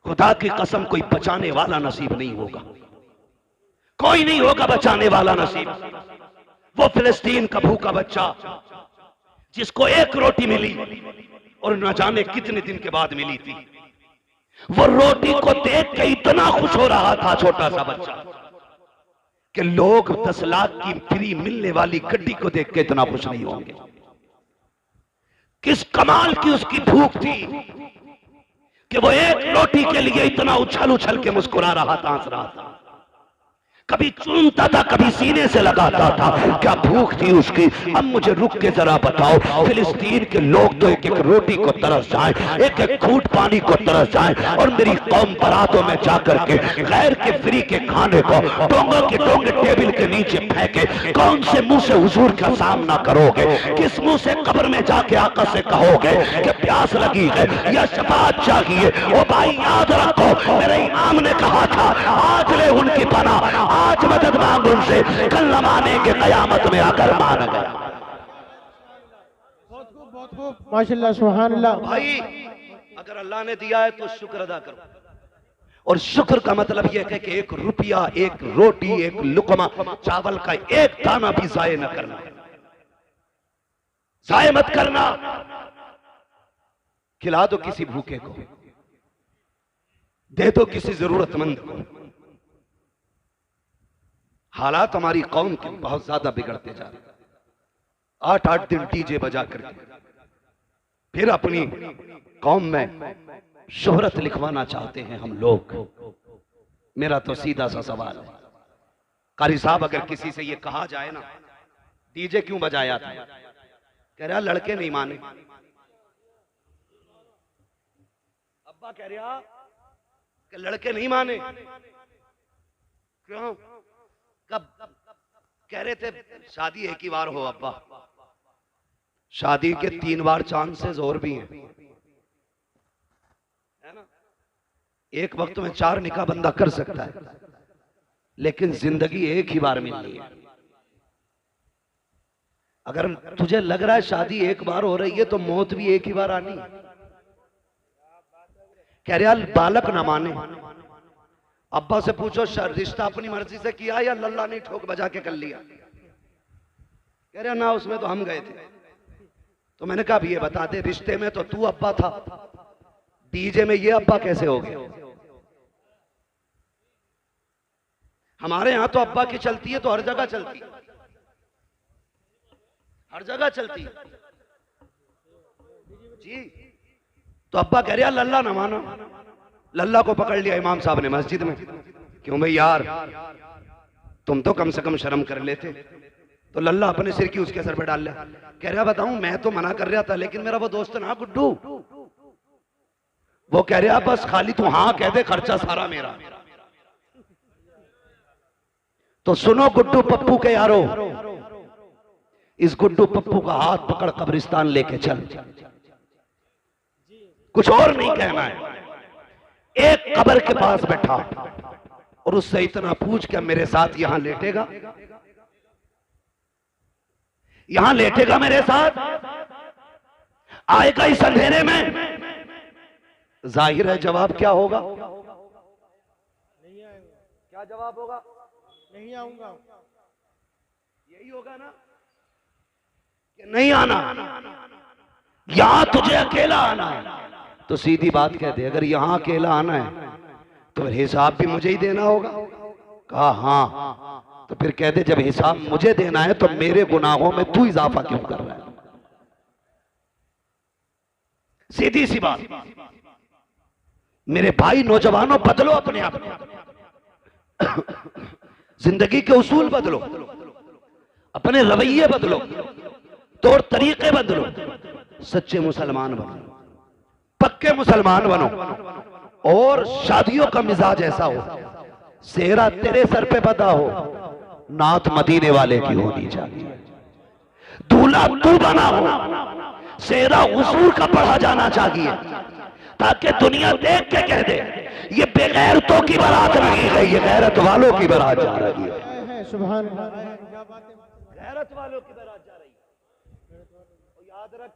[SPEAKER 3] खुदा की कसम कोई बचाने वाला नसीब नहीं होगा, कोई नहीं होगा बचाने वाला नसीब। वो फिलिस्तीन का भूखा बच्चा जिसको एक रोटी मिली और न जाने कितने दिन के बाद मिली थी, वो रोटी को देख के इतना खुश हो रहा था छोटा सा बच्चा कि लोग 10 लाख की फ्री मिलने वाली गड्डी को देख के इतना खुश नहीं होंगे। किस कमाल की उसकी भूख थी कि वो एक रोटी के लिए इतना उछल उछल के मुस्कुरा रहा था, हंस रहा था, कभी चूमता था कभी सीने से लगाता था। क्या भूख थी उसकी। अब मुझे रुक के जरा बताओ, फिलिस्तीन के लोग तो एक एक रोटी को तरस जाएं, एक एक घूंट पानी को तरस जाएं, और मेरी कौम बारातों में जाकर के गैर के फ्री के खाने को टोंगों के टोंगे टेबल के नीचे फेंके। कौन से मुंह से हुजूर का सामना करोगे? किस मुंह से कब्र में जाके आका से कहोगे कि प्यास लगी है या शफाअत चाहिए? ओ भाई याद रखो, मेरे इमाम ने कहा था आज ले उनकी पनाह, आज मदद मांग उनसे, कल न मानेंगे कयामत में आकर मान गया।
[SPEAKER 4] बहुत खूब माशाल्लाह सुभान अल्लाह।
[SPEAKER 3] भाई अगर अल्लाह ने दिया है तो शुक्र अदा करो, और शुक्र का मतलब यह है कि 1 रुपया, 1 रोटी, 1 लुकमा चावल का 1 दाना भी जाये न करना, जाये मत करना। खिला दो किसी भूखे को, दे दो किसी जरूरतमंद को। हालात हमारी कौम के बहुत ज्यादा बिगड़ते जा रहे। 8-8 दिन डीजे बजा करके फिर अपनी कौम में शोहरत लिखवाना चाहते हैं हम लोग। मेरा तो सीधा सा सवाल है, कारी साहब अगर किसी से ये कहा जाए ना डीजे क्यों बजाया था, कह रहा लड़के नहीं माने। अब्बा कह रहा कि लड़के नहीं माने, क्यों? कब कह रहे थे शादी एक ही बार हो अब्बा, शादी के 3 बार चांसेस और भी हैं, है ना? एक वक्त में 4 निकाह बंदा कर सकता है, लेकिन जिंदगी एक ही बार मिलनी है। अगर तुझे लग रहा है शादी एक बार हो रही है तो मौत भी एक ही बार आनी है। कह रहे बालक ना माने, अब्बा से पूछो रिश्ता अपनी मर्जी से किया या लल्ला ने ठोक बजा के कर लिया? कह रहे ना उसमें तो हम गए थे। तो मैंने कहा ये बता दे, रिश्ते में तो तू अब्बा था, डीजे में ये अब्बा कैसे हो गया? हमारे यहां तो अब्बा की चलती है तो हर जगह चलती है, हर जगह चलती है जी। तो अब्बा कह रहा लल्ला ना माना, लल्ला को पकड़ लिया इमाम साहब ने मस्जिद में। क्यों भाई यार, तुम तो कम से कम शर्म कर लेते। तो लल्ला अपने सिर की उसके सर पे डाल लिया। कह रहा बताऊं, मैं तो मना कर रहा था, लेकिन मेरा वो दोस्त ना गुड्डू, वो कह रहा बस खाली तू हाँ कह दे, खर्चा सारा मेरा। तो सुनो गुड्डू पप्पू के यारो, इस गुड्डू पप्पू का हाथ पकड़ कब्रिस्तान लेके चल, कुछ और नहीं कहना है। एक कब्र के पास बैठा और उससे इतना पूछ क्या मेरे साथ यहां लेटेगा, यहां लेटेगा मेरे साथ, आएगा इस अंधेरे में? जाहिर है जवाब क्या होगा?
[SPEAKER 4] नहीं आएगा।
[SPEAKER 3] क्या जवाब होगा?
[SPEAKER 4] नहीं आऊंगा।
[SPEAKER 3] यही होगा ना कि नहीं आना, यहां तुझे अकेला आना है। तो सीधी बात कहते, अगर यहां अकेला आना है तो फिर हिसाब भी मुझे ही देना होगा। कहा हाँ, तो फिर कहते जब हिसाब मुझे देना है तो मेरे गुनाहों में तू इजाफा क्यों कर रहा है? सीधी सी बात। मेरे भाई नौजवानों, बदलो अपने आप, जिंदगी के उसूल बदलो, अपने रवैये बदलो, तौर तरीके बदलो, सच्चे मुसलमान बनो, पक्के मुसलमान बनो। और शादियों का मिजाज ऐसा हो, सेहरा तेरे सर पे बंधा हो, नात मदीने वाले की होनी चाहिए। दूल्हा तू बना हो, सेहरा हुजूर का पढ़ा जाना चाहिए, ताकि दुनिया देख के कह दे ये बेगैरतों की बारात नहीं है, ये गैरत वालों की बारात जा रही है।
[SPEAKER 4] सुभान अल्लाह, क्या बात है।
[SPEAKER 3] गैरत वालों की बारात जा रही है। तो याद रख,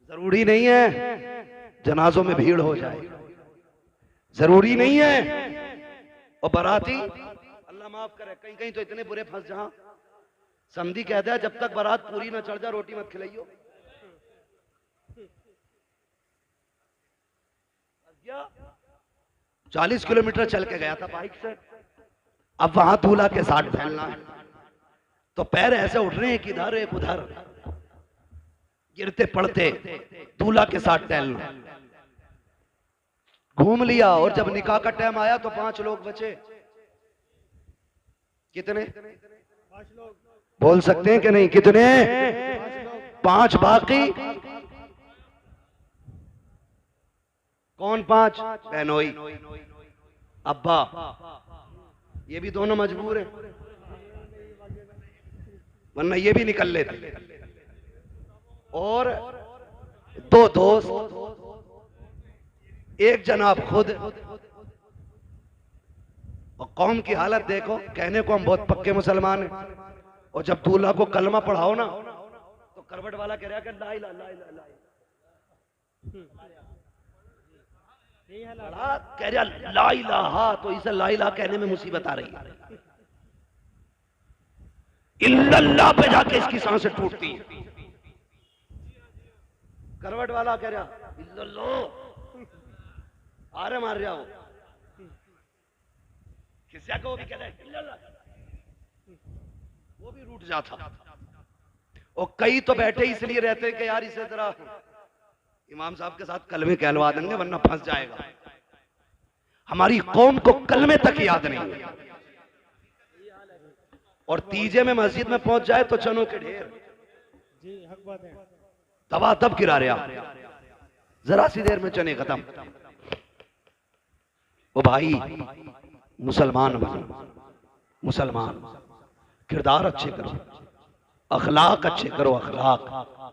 [SPEAKER 3] जरूरी नहीं है जनाजों में भीड़ हो जाए, जरूरी नहीं है। और बाराती, अल्लाह माफ करे, कहीं कहीं तो इतने बुरे फंस जहां समधी कहता है जब तक बारात पूरी ना चढ़ जा रोटी मत खिलाइयो। 40 किलोमीटर चल के गया था बाइक से, अब वहां दूल्हा के साथ फैलना है, तो पैर ऐसे उठ रहे हैं कि इधर एक उधर, गिरते पड़ते दूल्हा के साथ टहलना। घूम लिया और जब निकाह का टाइम आया तो 5 लोग बचे। कितने?
[SPEAKER 4] 5 लोग
[SPEAKER 3] बोल सकते हैं कि नहीं? कितने? 5 बाकी। कौन 5? बहनोई, अब्बा, ये भी दोनों मजबूर हैं, वरना ये भी निकल लेते। और 2 दोस्त, एक जनाब खुद। और कौम की हालत देखो, कहने को हम बहुत पक्के मुसलमान हैं, और जब दूल्हा को कलमा पढ़ाओ ना तो करवट वाला कह रहा है ला इलाहा ला इलाहा ला इलाहा, कह रहा ला इलाहा, तो इसे ला इलाहा कहने में मुसीबत आ रही है। इल्लल्लाह पे जाके इसकी सांसें टूटती है। करवट वाला कह रहा इल्लल्लाह, आरे मार रहा, वो किसिया को भी कह रहा इल्लल्लाह, वो भी रूठ जाता। और कई तो बैठे इसलिए रहते कि यार इसे जरा इमाम साहब के साथ कलमे कहलवा देंगे वरना फंस जाएगा। हमारी कौम को कलमे तक याद नहीं, और तीजे में मस्जिद में पहुंच जाए तो चनों के ढेर,
[SPEAKER 4] जी हक बात है।
[SPEAKER 3] तबाह तब गिरा रहा, जरा सी देर में चने खत्म। वो भाई मुसलमान बनो, मुसलमान किरदार अच्छे करो, अखलाक अच्छे करो, अखलाक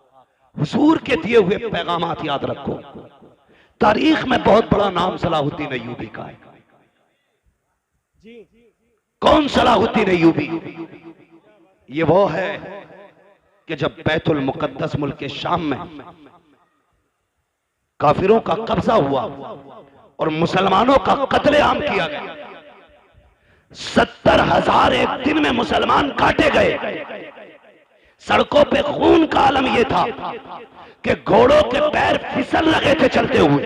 [SPEAKER 3] हुजूर के दिए हुए पैगामात याद रखो। तारीख में बहुत बड़ा नाम सलाहुद्दीन अय्यूबी का है। कौन सलाहुद्दीन अय्यूबी? ये वो है कि जब बैतुल मुकद्दस मुल्क के शाम में काफिरों का कब्जा हुआ और मुसलमानों का कत्लेआम किया गया, 70,000 एक दिन में मुसलमान काटे गए। सड़कों पे खून का आलम यह था कि घोड़ों के पैर फिसल लगे थे चलते हुए।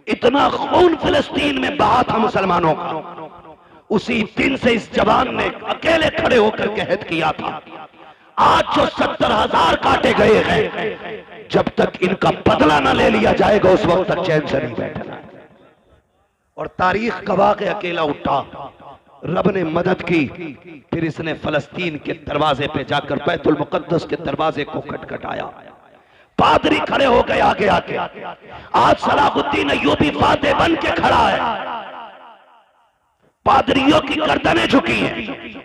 [SPEAKER 3] इतना खून फिलिस्तीन में बहा था मुसलमानों का। उसी दिन से इस जवान ने अकेले खड़े होकर के अहद किया था, आज जो 70,000 काटे गए हैं, जब तक इनका बदला न ले लिया जाएगा उस वक्त तक चैन से नहीं बैठना। और तारीख गवाह के अकेला उठा, रब ने मदद की, फिर इसने फलस्तीन के दरवाजे पे जाकर बैतुल मुकद्दस के दरवाजे को खटखटाया। पादरी खड़े हो गए आगे आके। आज सलाहुद्दीन अय्यूबी फातेह बन के खड़ा है, पादरियों की गर्दनें झुकी हैं,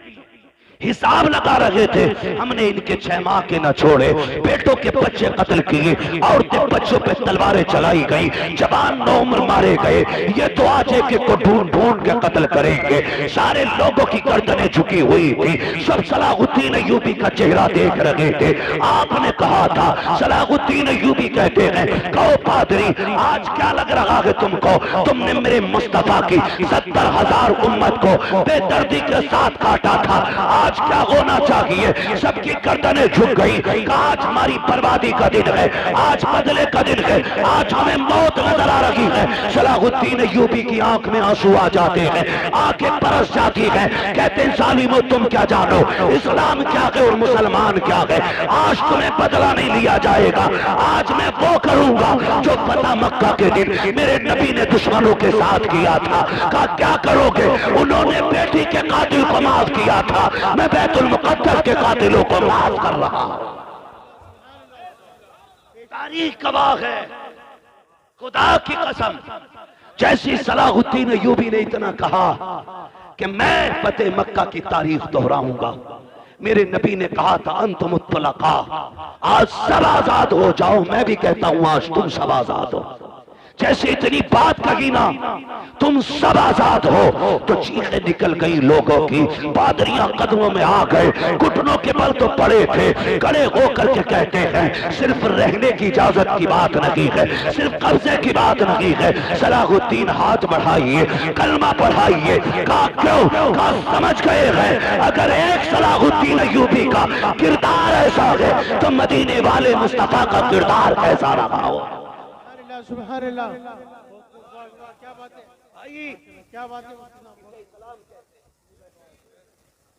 [SPEAKER 3] हिसाब लगा रहे थे, हमने इनके 6 माह के न छोड़े, बेटों के बच्चे कत्ल किए, औरतें बच्चों पे तलवारें चलाई गई, जवान नौउम्र मारे गए, ये तो आज एक को ढूंढ ढूंढ के कत्ल करेंगे। सारे लोगों की गर्दनें झुकी हुई थी, सब सलाहुद्दीन अय्यूबी का चेहरा देख रहे थे। आपने कहा था, सलाहुद्दीन अय्यूबी कहते हैं, कहो पादरी आज क्या लग रहा है तुमको, तुमने मेरे मुस्तफा की 70,000 उम्मत को बेदर्दी के साथ काटा था, आज क्या होना चाहिए? सबकी गर्दनें झुक गई। आज हमारी बर्बादी का दिन है, आज बदले का दिन है, आज हमें मौत नजर आ रही है। सलाहुद्दीन अय्यूबी की आंख में आंसू आ जाते हैं, आंखें बरस जाती हैं, कहते हैं जालिमो तुम क्या जानो, इस्लाम क्या है और मुसलमान क्या है, आज तुम्हें बदला नहीं लिया जाएगा। आज मैं वो करूंगा जो पता मक्का के दिन मेरे नबी ने दुश्मनों के साथ किया था। कहा क्या करोगे? उन्होंने बेटी के कातिल को माफ किया था, मैं बैतुल मुकद्दस के कातिलों को माफ कर रहा हूं। तारीख गवाह है, खुदा की कसम। जैसी सलाहुद्दीन अय्यूबी ने इतना कहा कि मैं फतेह मक्का की तारीख दोहराऊंगा, मेरे नबी ने कहा था अंतुम मुत्तलका, आज सब आजाद हो जाओ। मैं भी कहता हूं आज तुम सब आजाद हो। जैसे इतनी बात कही ना, तुम सब आजाद हो, तो चीखें निकल गई लोगों की, पादरियां कदमों में आ गए, घुटनों के बल तो पड़े थे, खड़े होकर के कहते हैं सिर्फ रहने की इजाजत की बात नहीं है, सिर्फ कब्जे की बात नहीं है। सलाहुद्दीन हाथ बढ़ाइए, कलमा पढ़ाइए। कहा क्यों? कहा समझ गए हैं अगर एक सलाहुद्दीन अय्यूबी का किरदार ऐसा है तो मदीने वाले मुस्तफा का किरदार कैसा रहा हो।
[SPEAKER 4] सुभान अल्लाह, क्या बात है भाई, क्या बात है।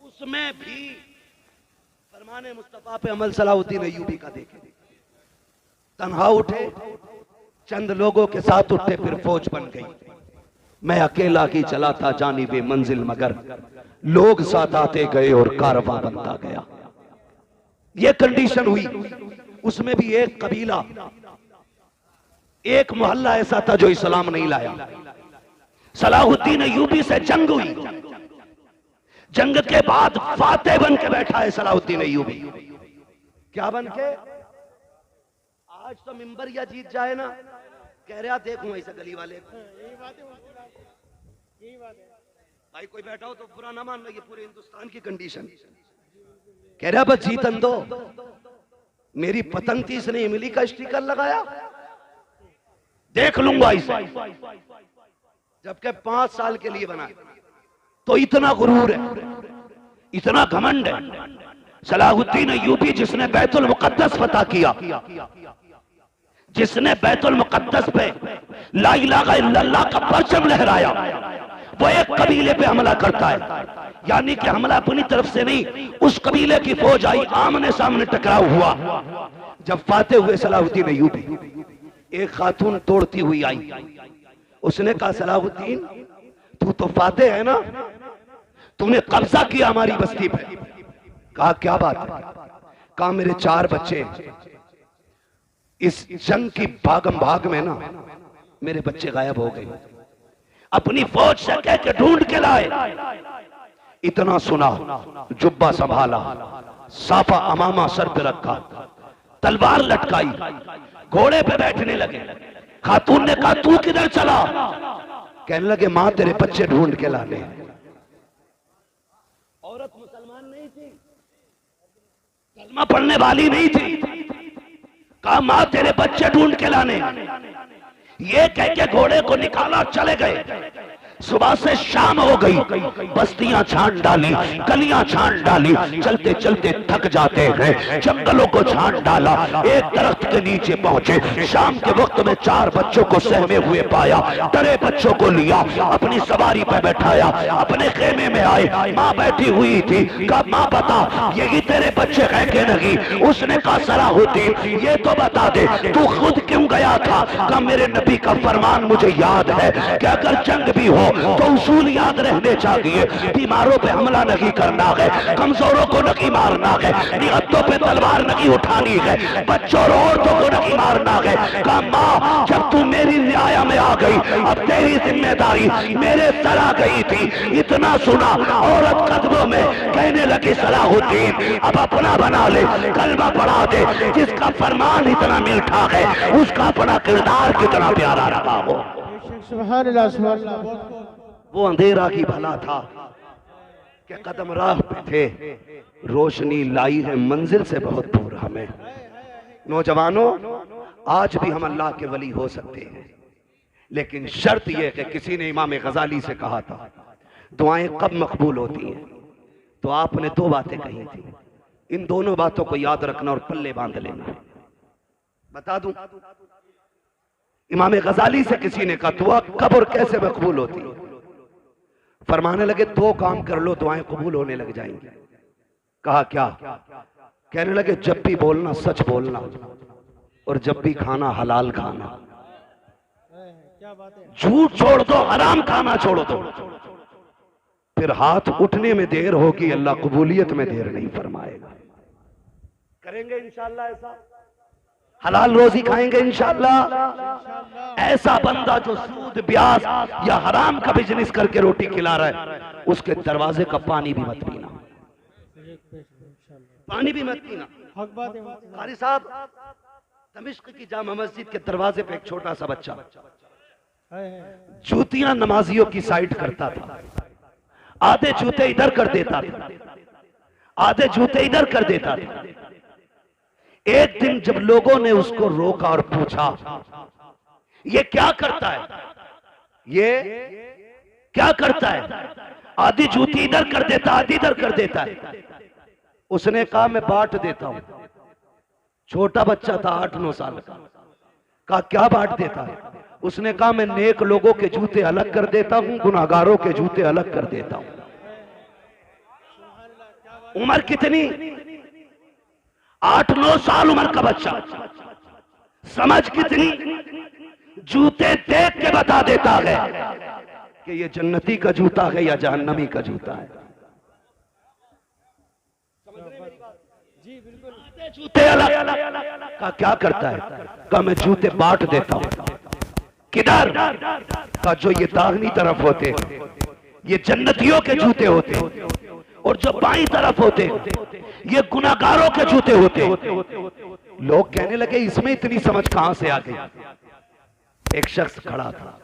[SPEAKER 3] उसमें भी फरमाने मुस्तफा पे अमल सलाहुद्दीन अय्यूबी का देखे, तन्हा उठे, चंद लोगों के साथ उठे, फिर फौज बन गई। मैं अकेला ही चला था जानिबे मंजिल, मगर लोग साथ आते गए और कारवां बनता गया। ये कंडीशन हुई। उसमें भी एक कबीला, एक मोहल्ला ऐसा था जो इस्लाम नहीं लाया। सलाहुद्दीन अय्यूबी से जंग हुई, जंग के बाद फातेह बन के बैठा है सलाहुद्दीन अय्यूबी। क्या बन के? आज तो मिंबर या जीत जाए ना, कह रहा देखूं ऐसा गली वाले को। यही बात है भाई, कोई बैठा हो तो बुरा ना मान लो, ये पूरे हिंदुस्तान की कंडीशन। कह रहा बस जीतन दो, मेरी पतंग 30 नहीं मिली का स्टिकर लगाया, देख लूंगा इसे। जबकि 5 साल के लिए बना। तो इतना गुरूर है, इतना घमंड है। सलाहुद्दीन अय्यूबी जिसने बैतुल मुकद्दस फतह किया, जिसने बैतुल मुकद्दस पे ला इलाहा इल्लल्लाह का परचम लहराया, वो एक कबीले पे हमला करता है। यानी कि हमला अपनी तरफ से नहीं, उस कबीले की फौज आई, आमने सामने टकराव हुआ। जब फातेह हुए सलाहुद्दीन अय्यूबी, एक खातून तोड़ती हुई आई, उसने कहा सलाहुद्दीन तू तो फातेह है ना, तूने कब्जा किया हमारी बस्ती पे। कहा क्या बात है? कहा मेरे 4 बच्चे, इस जंग की भागम भाग में ना मेरे बच्चे गायब हो गए। अपनी फौज से कह के ढूंढ के लाए। इतना सुना, जुब्बा संभाला, साफा अमामा सर पे रखा, तलवार लटकाई, घोड़े पे बैठने लगे। खातून ने कहा तू किधर चला? कहने लगे मां तेरे बच्चे ढूंढ के लाने। औरत मुसलमान नहीं थी, कलमा पढ़ने वाली नहीं थी। कहा मां तेरे बच्चे ढूंढ के लाने। ये कह के घोड़े को निकाला, चले गए। सुबह से शाम हो गई, बस्तियां छान डाली, गलियां छान डाली, चलते चलते थक जाते हैं, जंगलों को छान डाला, एक दरख्त के नीचे पहुंचे। शाम के वक्त में 4 बच्चों को सहमे हुए पाया, डरे बच्चों को लिया, अपनी सवारी पर बैठाया, अपने खेमे में आए। माँ बैठी हुई थी, कहा माँ बता यही तेरे बच्चे है कि नहीं? उसने कहा सलाहुद्दीन ये तो बता दे तू खुद क्यों गया था? कहा मेरे नबी का फरमान मुझे याद है कि अगर जंग भी हो तो उसूल याद रहने चाहिए। बीमारों पे हमला नहीं करना है, कमजोरों को नहीं मारना है, निहत्तों पे तलवार नहीं उठानी है, बच्चों और औरतों को नहीं मारना है। कहा माँ जब तू मेरी रियाया में आ गई अब तेरी जिम्मेदारी मेरे सर आ गई थी। इतना सुना औरत कदमों में कहने लगी सलाहुद्दीन अब अपना बना ले, कलमा पढ़ा दे, जिसका फरमान इतना मीठा है उसका अपना किरदार कितना प्यारा रहा हो।
[SPEAKER 4] सुभान अल्लाह, सुभान अल्लाह।
[SPEAKER 3] वो अंधेरा की भला था कि कदम राह पे थे, रोशनी लाई है मंजिल से बहुत दूर हमें। नौजवानों आज भी हम अल्लाह के वली हो सकते हैं, लेकिन शर्त यह कि किसी ने इमाम गजाली से कहा था दुआएं कब मकबूल होती हैं, तो आपने 2 बातें कही थी। इन दोनों बातों को याद रखना और पल्ले बांध लेना। बता दूं इमाम गजाली से किसी ने कहा दुआ कब और कैसे मकबूल होती? फरमाने लगे 2 काम कर लो दुआएं कबूल होने लग जाएंगी। कहा क्या? कहने लगे जब भी बोलना सच बोलना और जब भी खाना हलाल खाना। झूठ छोड़ दो, हराम खाना छोड़ दो, फिर हाथ उठने में देर होगी, अल्लाह कबूलियत में देर नहीं फरमाएगा। करेंगे इंशाअल्लाह ऐसा, हलाल रोजी खाएंगे इंशाअल्लाह। ऐसा बंदा जो सूद ब्याज या हराम का बिजनेस करके रोटी खिला रहा है उसके दरवाजे का पानी भी मत पीना, पानी भी मत पीना। कारी साहब दमिश्क की जामा मस्जिद के दरवाजे पे एक छोटा सा बच्चा जूतियां नमाजियों की साइड करता था, आधे जूते इधर कर देता था, आधे जूते इधर कर देता था। एक दिन जब लोगों ने उसको रोका और पूछा ये क्या करता है, ये क्या करता है? आधी जूती इधर कर देता, आधी इधर कर देता है। उसने कहा मैं बांट देता हूं। छोटा बच्चा था 8-9 साल का। कहा क्या बांट देता है? उसने कहा मैं नेक लोगों के जूते अलग कर देता हूं, गुनाहगारों के जूते अलग कर देता हूं। उम्र कितनी? 8-9 साल उम्र का बच्चा। समझ कितनी? जूते देख के बता देता है कि ये जन्नती का जूता है या जहन्नमी का जूता है। जूते अलग का क्या करता है? का मैं जूते बांट देता हूं। किधर? का जो ये दाहिनी तरफ होते ये जन्नतियों के जूते होते और जो बाईं तरफ होते ये गुनाहगारों के जूते होते। लोग कहने लगे इसमें इतनी समझ कहां से आ गई? एक शख्स खड़ा था,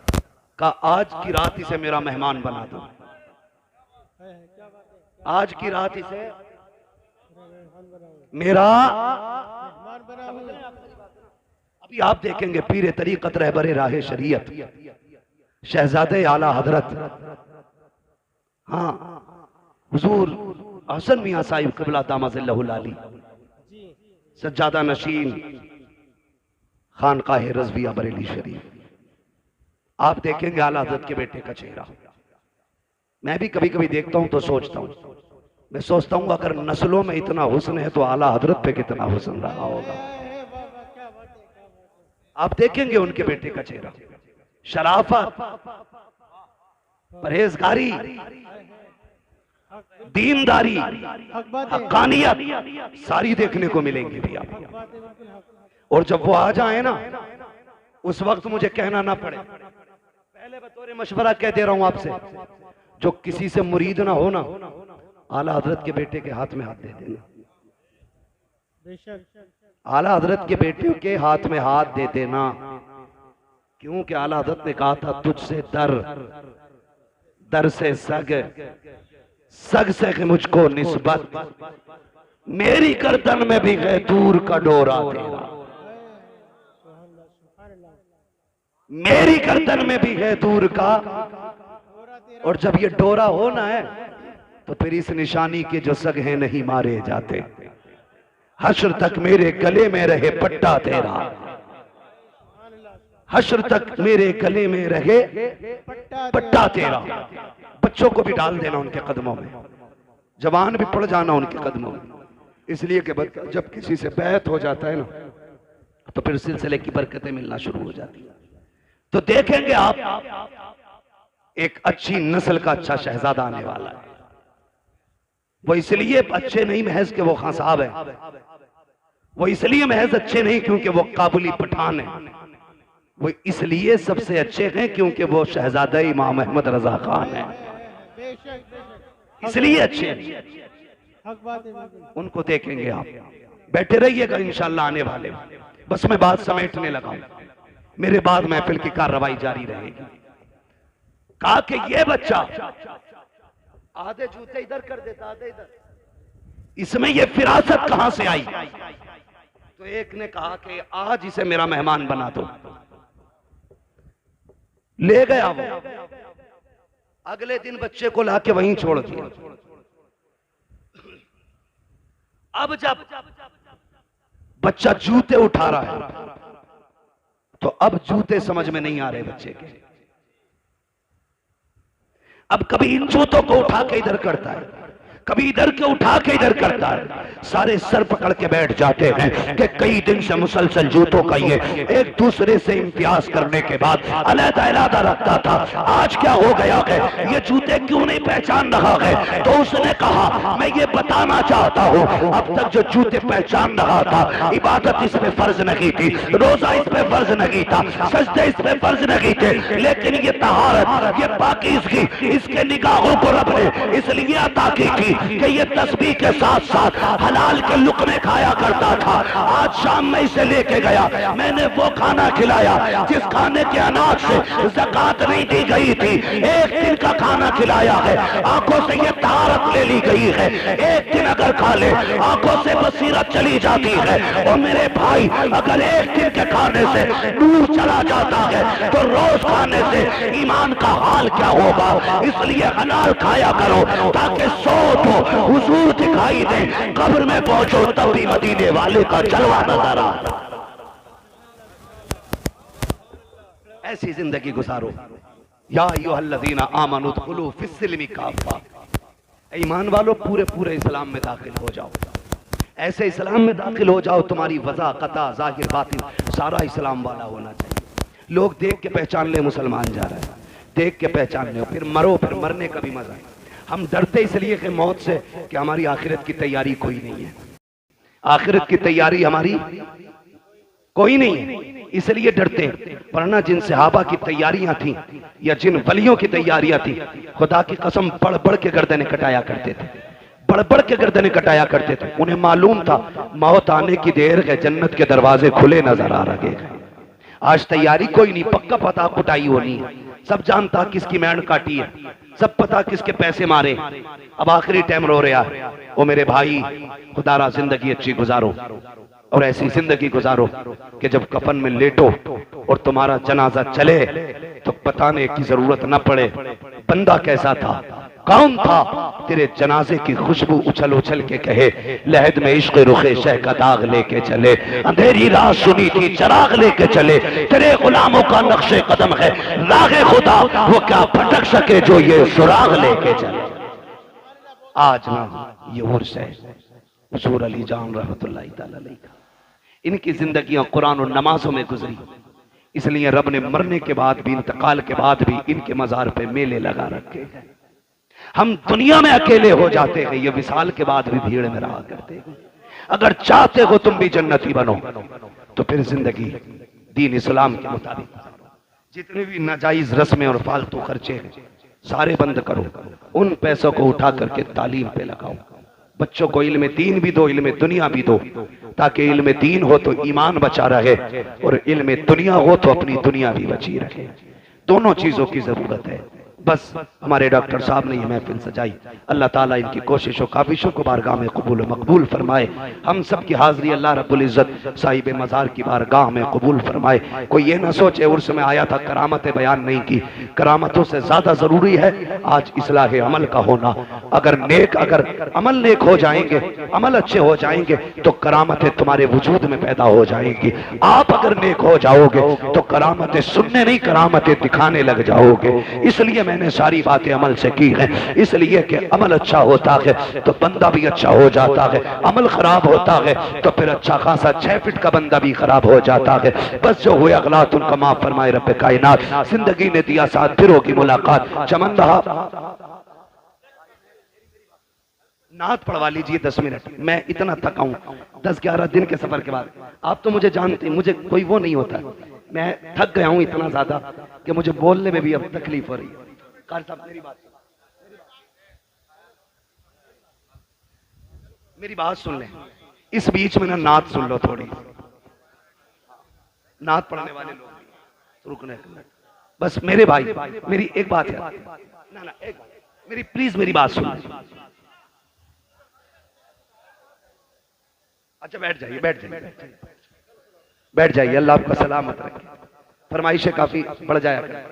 [SPEAKER 3] कहा आज की रात इसे मेरा मेहमान बना दो, आज की रात इसे मेरा। अभी आप देखेंगे पीर तरीकत रहबरे राहे शरीयत शहजादे आला हजरत हाँ हुजूर हसन मियां साहिब क़िबला दामज़िल्लहुल आली सज्जादा नशीन खानकाह रज़विया बरेली शरीफ, आप देखेंगे आला हजरत के बेटे का चेहरा। मैं भी कभी कभी देखता हूं तो सोचता हूं, मैं सोचता हूं अगर नस्लों में इतना हुस्न है तो आला हजरत पे कितना हुस्न रहा होगा। आप देखेंगे उनके बेटे का चेहरा, शराफत, परहेजगारी, दीनदारी, हक्कानियत सारी देखने को मिलेंगी भी आप। और जब वो आ जाए ना उस वक्त मुझे कहना ना पड़े, पहले बतौर मशवरा कह दे रहा हूं आपसे, जो किसी से मुरीद ना हो ना आला हजरत के बेटे के हाथ में हाथ दे देना। आला हजरत के बेटे के हाथ में हाथ दे देना, क्योंकि आला हजरत ने कहा था तुझसे दर, दर से सग, सग से मुझको निस्बत, मेरी गर्दन में भी है दूर का डोरा तेरा, मेरी गर्दन में भी है दूर का और जब ये डोरा होना है तो फिर इस निशानी के जो सगे नहीं मारे जाते। हश्र तक मेरे गले में रहे पट्टा तेरा, हश्र तक मेरे गले में रहे पट्टा तेरा। बच्चों को भी डाल देना उनके कदमों में, जवान भी पड़ जाना उनके कदमों में, इसलिए कि जब किसी से बैत हो जाता है ना तो फिर सिलसिले की बरकतें मिलना शुरू हो जाती है। तो देखेंगे आप एक अच्छी नस्ल का अच्छा शहजादा आने वाला है। वो इसलिए अच्छे नहीं महज के वो खां साहब है, वो इसलिए महज अच्छे नहीं क्योंकि वो काबुली पठान है, वो इसलिए सबसे अच्छे हैं क्योंकि वो शहजादा इमाम अहमद रजा खान है, इसलिए अच्छे हैं। उनको देखेंगे आप, बैठे रहिएगा इंशाल्लाह आने वाले। बस मैं बात समेटने लगा हूं, मेरे बाद महफिल की कार्रवाई जारी रहेगी। कहा कि ये बच्चा आधे जूते इधर कर देता, आधे इधर, इसमें ये फिरासत कहां से आई? तो एक ने कहा कि आज इसे मेरा मेहमान बना दो। ले गया वो, अगले दिन बच्चे को लाके वहीं छोड़ दिया। अब जब बच्चा जूते उठा रहा है तो अब जूते समझ में नहीं आ रहे बच्चे के। अब कभी इन जूतों को उठा के इधर करता है, कभी इधर के उठा के इधर करता है। सारे सर पकड़ के बैठ जाते हैं कि कई दिन से मुसलसल जूतों का ये एक दूसरे से इम्तियाज करने के बाद अलग-अलग रखता था, आज क्या हो गया है, ये जूते क्यों नहीं पहचान रहा है? तो उसने कहा मैं ये बताना चाहता हूँ, अब तक जो जूते पहचान रहा था, इबादत इस पे फर्ज नहीं थी, रोजा इस पे फर्ज नहीं था, सजदे इस पे फर्ज नहीं थे, लेकिन ये तहारत, ये पाकीज़गी, इसके निगाहों को रब ने इसलिए अता की थी कि ये तस्बीह के साथ साथ हलाल के लुक़मे खाया करता था। आज शाम में इसे लेके गया, मैंने वो खाना खिलाया जिस खाने के अनाज से ज़कात नहीं दी गई थी, एक दिन का खाना खिलाया है, आंखों से ये तारत ले ली गई है। एक दिन अगर खा ले आंखों से बसीरत चली जाती है। और मेरे भाई अगर एक दिन के खाने से नूर चला जाता है तो रोज खाने से ईमान का हाल क्या होगा? इसलिए हलाल खाया करो ताकि सो तो हुजूर दिखाई दे, कब्र में पहुंचो तब भी मदीने वाले का जलवा नजर आ। ऐसी जिंदगी गुजारो। या अय्युहल्लज़ीना आमनू उदखुलू फिस्सिल्मि काफ़ा, ईमान वालों पूरे पूरे इस्लाम में दाखिल हो जाओ। ऐसे इस्लाम में दाखिल हो जाओ तुम्हारी वज़ा कता ज़ाहिर बातिन सारा इस्लाम वाला होना चाहिए। लोग देख के पहचान ले मुसलमान जा रहा है, देख के पहचान ले, फिर मरो, फिर मरने का भी मजा है। हम डरते इसलिए कि मौत से कि हमारी आखिरत की तैयारी कोई नहीं है, आखिरत की तैयारी हमारी कोई नहीं है, इसलिए डरते हैं। वरना जिन सहाबा की तैयारियां थी या जिन वलियों की तैयारियां थी, खुदा की कसम बढ़ बढ़ के गर्दनें कटाया करते थे, बढ़ बढ़ के गर्दनें कटाया करते थे। उन्हें मालूम था मौत आने की देर है, जन्नत के दरवाजे खुले नजर आ रहे हैं। आज तैयारी कोई नहीं, पक्का पता कुटाई होनी है, सब जानता किसकी मैंड काटी है, सब पता किसके पैसे मारे। अब आखिरी टाइम रो रहा है। ओ मेरे भाई, खुदारा जिंदगी अच्छी गुजारो और ऐसी जिंदगी गुजारो कि जब कफन में लेटो और तुम्हारा जनाजा चले तो बताने की जरूरत न पड़े बंदा कैसा था, कौन था। तेरे जनाजे की खुशबू उछल उछल के कहे लहद में इश्क रुखे शह का दाग लेके चले, अंधेरी रात सुनी थी चराग लेके चले, तेरे गुलामों का नक्शे कदम है रागे खुदा, वो क्या भटक सके जो ये सुराग लेके चले। आज ना ये उर्स है हुजूर अली जान रहमतुल्लाह तआला अलैह का, इनकी जिंदगियां कुरान और नमाजों में गुजरी, इसलिए रब ने मरने के बाद भी, इंतकाल के बाद भी इनके मजार पे मेले लगा रखे हैं। हम दुनिया में अकेले हो जाते हैं, ये विसाल के बाद भी भीड़ में रहा करते हैं। अगर चाहते हो तुम भी जन्नती बनो तो फिर जिंदगी दीन इस्लाम के मुताबिक, जितने भी नाजायज रस्में और फालतू खर्चे हैं सारे बंद करो, उन पैसों को उठा करके तालीम पे लगाओ। बच्चों को इल्म दीन भी दो, इल्म दुनिया भी दो, ताकि इल्म दीन हो तो ईमान बचा रहे और इल्म दुनिया हो तो अपनी दुनिया भी बची रहे। दोनों चीजों की जरूरत है। बस हमारे डॉक्टर साहब ने ये महफिल सजाई, अल्लाह ताला इनकी कोशिशों काबिशों को बारगाह में कबूल मकबूल फरमाए। हम सब की हाजिरी अल्लाह रब्बुल इज्जत साहिब मज़ार की बारगाह में कबूल फरमाए। कोई ये ना सोचे उर्स में आया था करामतें बयान नहीं की, करामतों से ज्यादा जरूरी है आज इस्लाह अमल का होना। अगर अमल नेक हो जाएंगे, अमल अच्छे हो जाएंगे तो करामतें तुम्हारे वजूद में पैदा हो जाएंगी। आप अगर नेक हो जाओगे तो करामतें सुनने नहीं, करामतें दिखाने लग जाओगे। इसलिए मैंने सारी बातें अमल से की हैं, इसलिए कि अमल अच्छा होता है तो बंदा भी अच्छा हो जाता है, अमल खराब होता है तो फिर अच्छा खासा 6 फीट का बंदा भी खराब हो जाता है। बस जो हुए अगलात उनका माफ फरमाए रब कायनात। जिंदगी ने दिया साथ, फिर होगी मुलाकात। चमन रहा, नात पढ़वा लीजिए 10 मिनट। मैं इतना थका हूं 10-11 दिन के सफर के बाद। आप तो मुझे जानते हैं, मुझे कोई वो नहीं होता, मैं थक गया हूं इतना ज्यादा कि मुझे बोलने में भी अब तकलीफ हो रही है। कार साहब मेरी बात सुन लें, इस बीच में ना नात सुन लो थोड़ी, नात पढ़ने वाले लोग रुकने, बस मेरे भाई मेरी एक बात है ना एक मेरी प्लीज मेरी बात सुन। अच्छा बैठ जाइए, बैठ जाइए, अल्लाह आपका सलामत रखे। फरमाइशें काफी बढ़ जाया करें।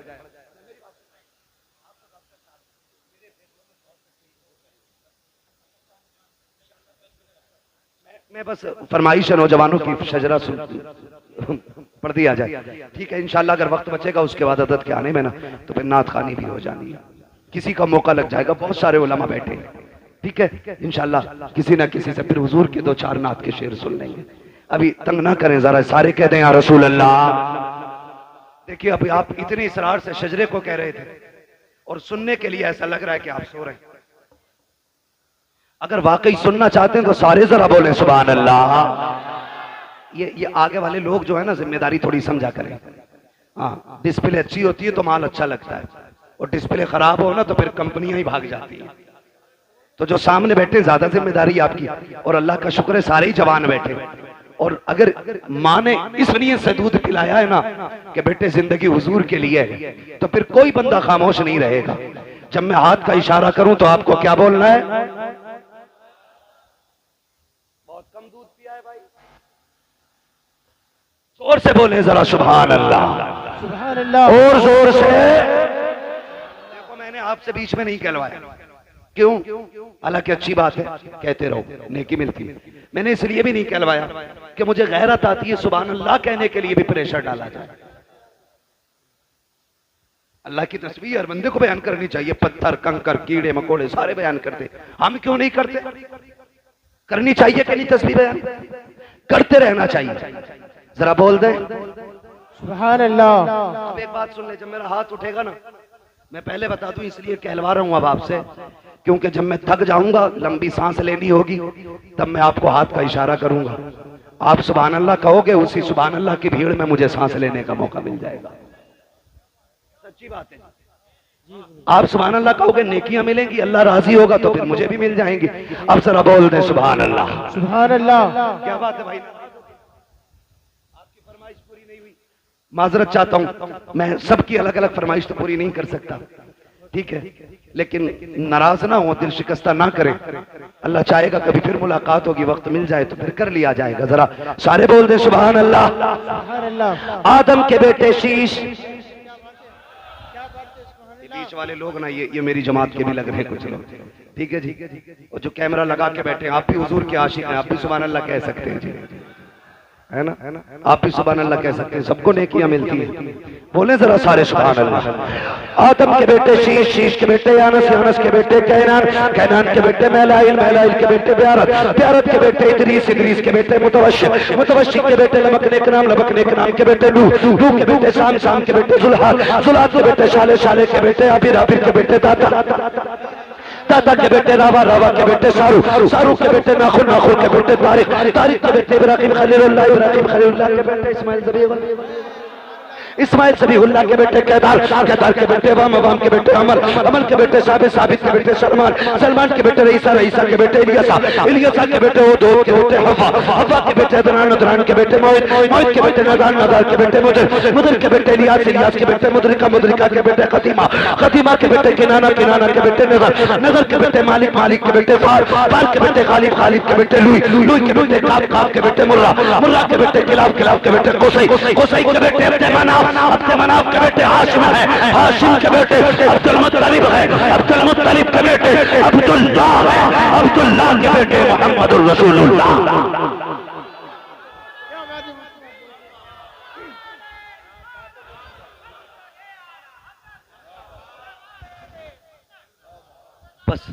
[SPEAKER 3] मैं बस फरमाइश नौजवानों की शजरा पढ़ दिया जाए, ठीक है। इंशाल्लाह अगर वक्त बचेगा उसके बाद अदद के आने में ना तो फिर नात खानी भी हो जानी है, किसी का मौका लग जाएगा। बहुत सारे उलमा बैठे हैं, ठीक है। इंशाल्लाह किसी ना किसी से फिर हुजूर के 2-4 नात के शेर सुन लेंगे। अभी तंग ना करें जरा, सारे कह दें या रसूल अल्लाह। देखिए अभी आप इतने इसरार से शजरे को कह रहे थे और सुनने के लिए ऐसा लग रहा है कि आप सो रहे हैं। अगर वाकई सुनना चाहते हैं तो सारे जरा बोलें सुभान अल्लाह। ये आगे वाले लोग जो है ना, जिम्मेदारी थोड़ी समझा करें। हाँ, डिस्प्ले अच्छी होती है तो माल अच्छा लगता है, और डिस्प्ले खराब हो ना तो फिर कंपनियां ही भाग जाती हैं। तो जो सामने बैठे ज्यादा जिम्मेदारी आपकी, और अल्लाह का शुक्र है सारे ही जवान बैठे। और अगर माँ ने इस नीयत से दूध पिलाया है ना कि बेटे जिंदगी हुजूर के लिए है, तो फिर कोई बंदा खामोश नहीं रहेगा। जब मैं हाथ का इशारा करूं तो आपको क्या बोलना है? बहुत कम दूध पिया है भाई, जोर से बोले जरा सुभान अल्लाह,
[SPEAKER 4] सुभान अल्लाह,
[SPEAKER 3] और जोर से। देखो मैंने आपसे बीच में नहीं कहलवाया, क्यों? हालांकि अच्छी बात है, कहते रहो, नेकी मिलती है। मैंने इसलिए भी नहीं कहलवाया कि मुझे गैरत आती है सुभान अल्लाह कहने के लिए भी प्रेशर डाला जाए। अल्लाह की तस्बीह हर बंदे को बयान करनी चाहिए, पत्थर कंकर कीड़े मकोड़े सारे बयान करते, हम क्यों नहीं करते? करनी चाहिए कि नहीं तस्बीह बयान? करते रहना चाहिए। जरा बोल दे
[SPEAKER 4] सुभान अल्लाह।
[SPEAKER 3] अब एक बात सुन ले, जब मेरा हाथ उठेगा ना, मैं पहले बता दूं इसलिए कहलवा रहा हूं अब आपसे, क्योंकि जब मैं थक जाऊंगा, लंबी सांस लेनी होगी, तब मैं आपको हाथ का इशारा करूंगा। आप सुभान अल्लाह कहोगे, उसी सुभान अल्लाह की भीड़ में मुझे सांस लेने का मौका मिल जाएगा। सच्ची बात है। आप सुभान अल्लाह कहोगे, नेकियां मिलेंगी, अल्लाह राजी होगा तो फिर मुझे भी मिल जाएंगी। अब जरा बोल दे सुभान अल्लाह,
[SPEAKER 4] सुभान अल्लाह।
[SPEAKER 3] क्या बात है भाई? आपकी फरमाइश पूरी नहीं हुई, माजरत चाहता हूं, मैं सबकी अलग अलग फरमाइश तो पूरी नहीं कर सकता, ठीक है, लेकिन नाराज ना हो, दिल शिकस्ता ना करें। अल्लाह चाहेगा कभी फिर मुलाकात होगी, वक्त मिल जाए तो फिर कर लिया जाएगा। जरा सारे बोल दे सुभान अल्लाह।
[SPEAKER 4] सुभान अल्लाह।
[SPEAKER 3] आदम के बेटे शीश, बीच वाले लोग ना ये मेरी जमात के भी लग रहे हैं कुछ लोग, ठीक है जी। और जो कैमरा लगा के बैठे हैं, आप भी हुजूर के आशिक हैं, आप भी सुभान अल्लाह कह सकते हैं जी, है ना? आप भी सुभान अल्लाह कह सकते हैं, सबको नेकियां मिलती हैं। बोले जरा सारे सुभान अल्लाह। आदम के बेटे शीश, शीश के बेटे यानस, यानस के बेटे कैनान, कैनान के बेटे मैलाइल, मैलाइल के बेटे ब्यारत, ब्यारत के बेटे इदरीस, इदरीस के बेटे मुतवश्शिक, मुतवश्शिक के बेटे लबकने के नाम, लबकने के नाम के बेटे नूह, नूह के बेटे शाम, शाम के बेटे जुल्हाद, जुल्हाद के बेटे शाले, शाले के बेटे आबिर, आबिर के बेटे दाता, दाता के बेटे रावा, रावा के बेटे सारू, सारू के बेटे नाखुन, नाखुन के बेटे तारिक, तारिक के बेटे इब्राहिम खलीलुल्लाह, इब्राहिम खलीलुल्लाह के बेटे इस्माइल ज़बीहुल्लाह। इस्माइल ज़बीहुल्लाह के बेटे केदार, केदार के बेटे वाम, वाम के बेटे अमल, अमल के बेटे साबित, साबित के बेटे सलमान, सलमान के बेटे रईसा, रईसा के बेटे इलियासा, इलियासा के बेटे उदूद के बेटे हवा, हवा के बेटे अदनान, अदनान के बेटे मोहित, मोहित के बेटे नदान, नदान के बेटे मुदर, मुदर के बेटे इलियास, इलियास के बेटे मुदरिका, मुदरिका के बेटे खतीमा, खतीमा के बेटे किनाना, किनाना के बेटे नजर, नजर के बेटे मालिक, मालिक के बेटे फार, फार के बेटे खालिद, खालिद के बेटे लुई, लुई के बेटे काब, काब के बेटे मुर्रा, मुर्रा के बेटे किलाब, किलाब के बेटे कोसई, कोसई के बेटे अब्दे मनाफ, अब्दे मनाफ के बेटे हाशिम है, हाशिम के बेटे अब्दुल मुत्तलिब है, अब्दुल मुत्तलिब के बेटे अब्दुल्लाह है, अब्दुल्लाह के बेटे मुहम्मदुर रसूलुल्लाह। बस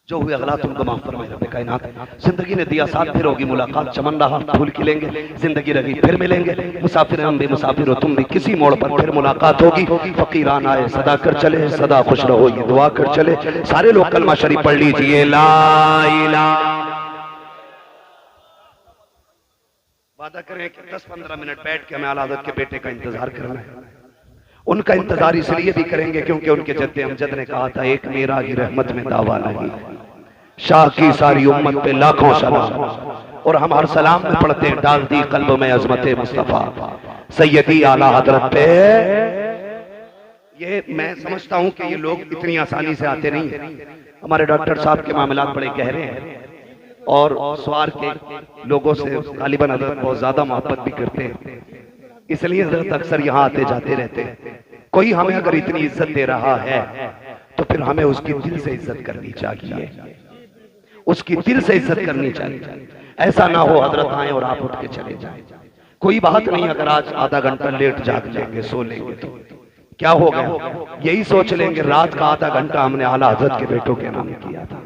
[SPEAKER 3] जो हुए गलत उनको माफ फरमाए रब्बे कायनात। जिंदगी ने दिया साथ, फिर होगी मुलाकात, चमन रहा फूल खिलेंगे, जिंदगी रही फिर मिलेंगे, मुसाफिर हम भी मुसाफिर हो तुम भी, किसी मोड़ पर फिर मुलाकात होगी। फकीरान आए सदा कर चले, सदा खुश रहो ये दुआ कर चले। सारे लोग कलमा शरीफ पढ़ लीजिए, ला इलाहा। वादा करें कि 10-15 मिनट बैठ के हमें आला हज़रत के बेटे का इंतजार करना है। उनका इंतजार इसलिए भी करेंगे क्योंकि उनके जद्दे अमजद ने कहा था, एक मेरा ही रहमत में दावा नहीं, शाह की सारी उम्मत पे लाखों सलाम। और हम हर सलाम में पढ़ते हैं, डाल दी कल्ब में अजमत मुस्तफा सैयदी आला हजरत पे। ये मैं समझता हूं कि ये लोग इतनी आसानी से आते नहीं है। हमारे डॉक्टर साहब के मामलात बड़े गहरे हैं और स्वार के लोगों से गालिबन हजरत बहुत ज्यादा मोहब्बत भी करते हैं, इसलिए हजरत अक्सर यहाँ आते जाते रहते हैं। कोई हमें अगर इतनी इज्जत दे रहा है तो फिर हमें उसकी दिल से इज्जत करनी चाहिए, उसकी दिल से इज्जत करनी चाहिए। ऐसा ना हो हजरत आए और आप उठ के चले जाएं। कोई बात नहीं, अगर आज आधा घंटा लेट जाग लेंगे, सो लेंगे तो क्या हो गया, यही सोच लेंगे रात का आधा घंटा हमने आला हजरत के बेटों के नाम किया था।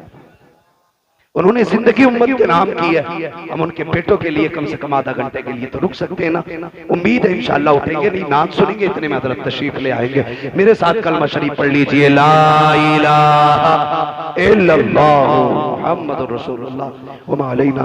[SPEAKER 3] उन्होंने जिंदगी उम्मत के नाम की है, हम उनके बेटों के लिए कम से कम आधा घंटे के लिए तो रुक सकते हैं ना। उम्मीद है इंशाअल्लाह उठेंगे, नहीं नात सुनेंगे, इतने में हजरत तशरीफ ले आएंगे। मेरे साथ कलमा शरीफ पढ़ लीजिए, ला इलाहा इल्लल्लाह मुहम्मदुर रसूलुल्लाह व मा अलैना।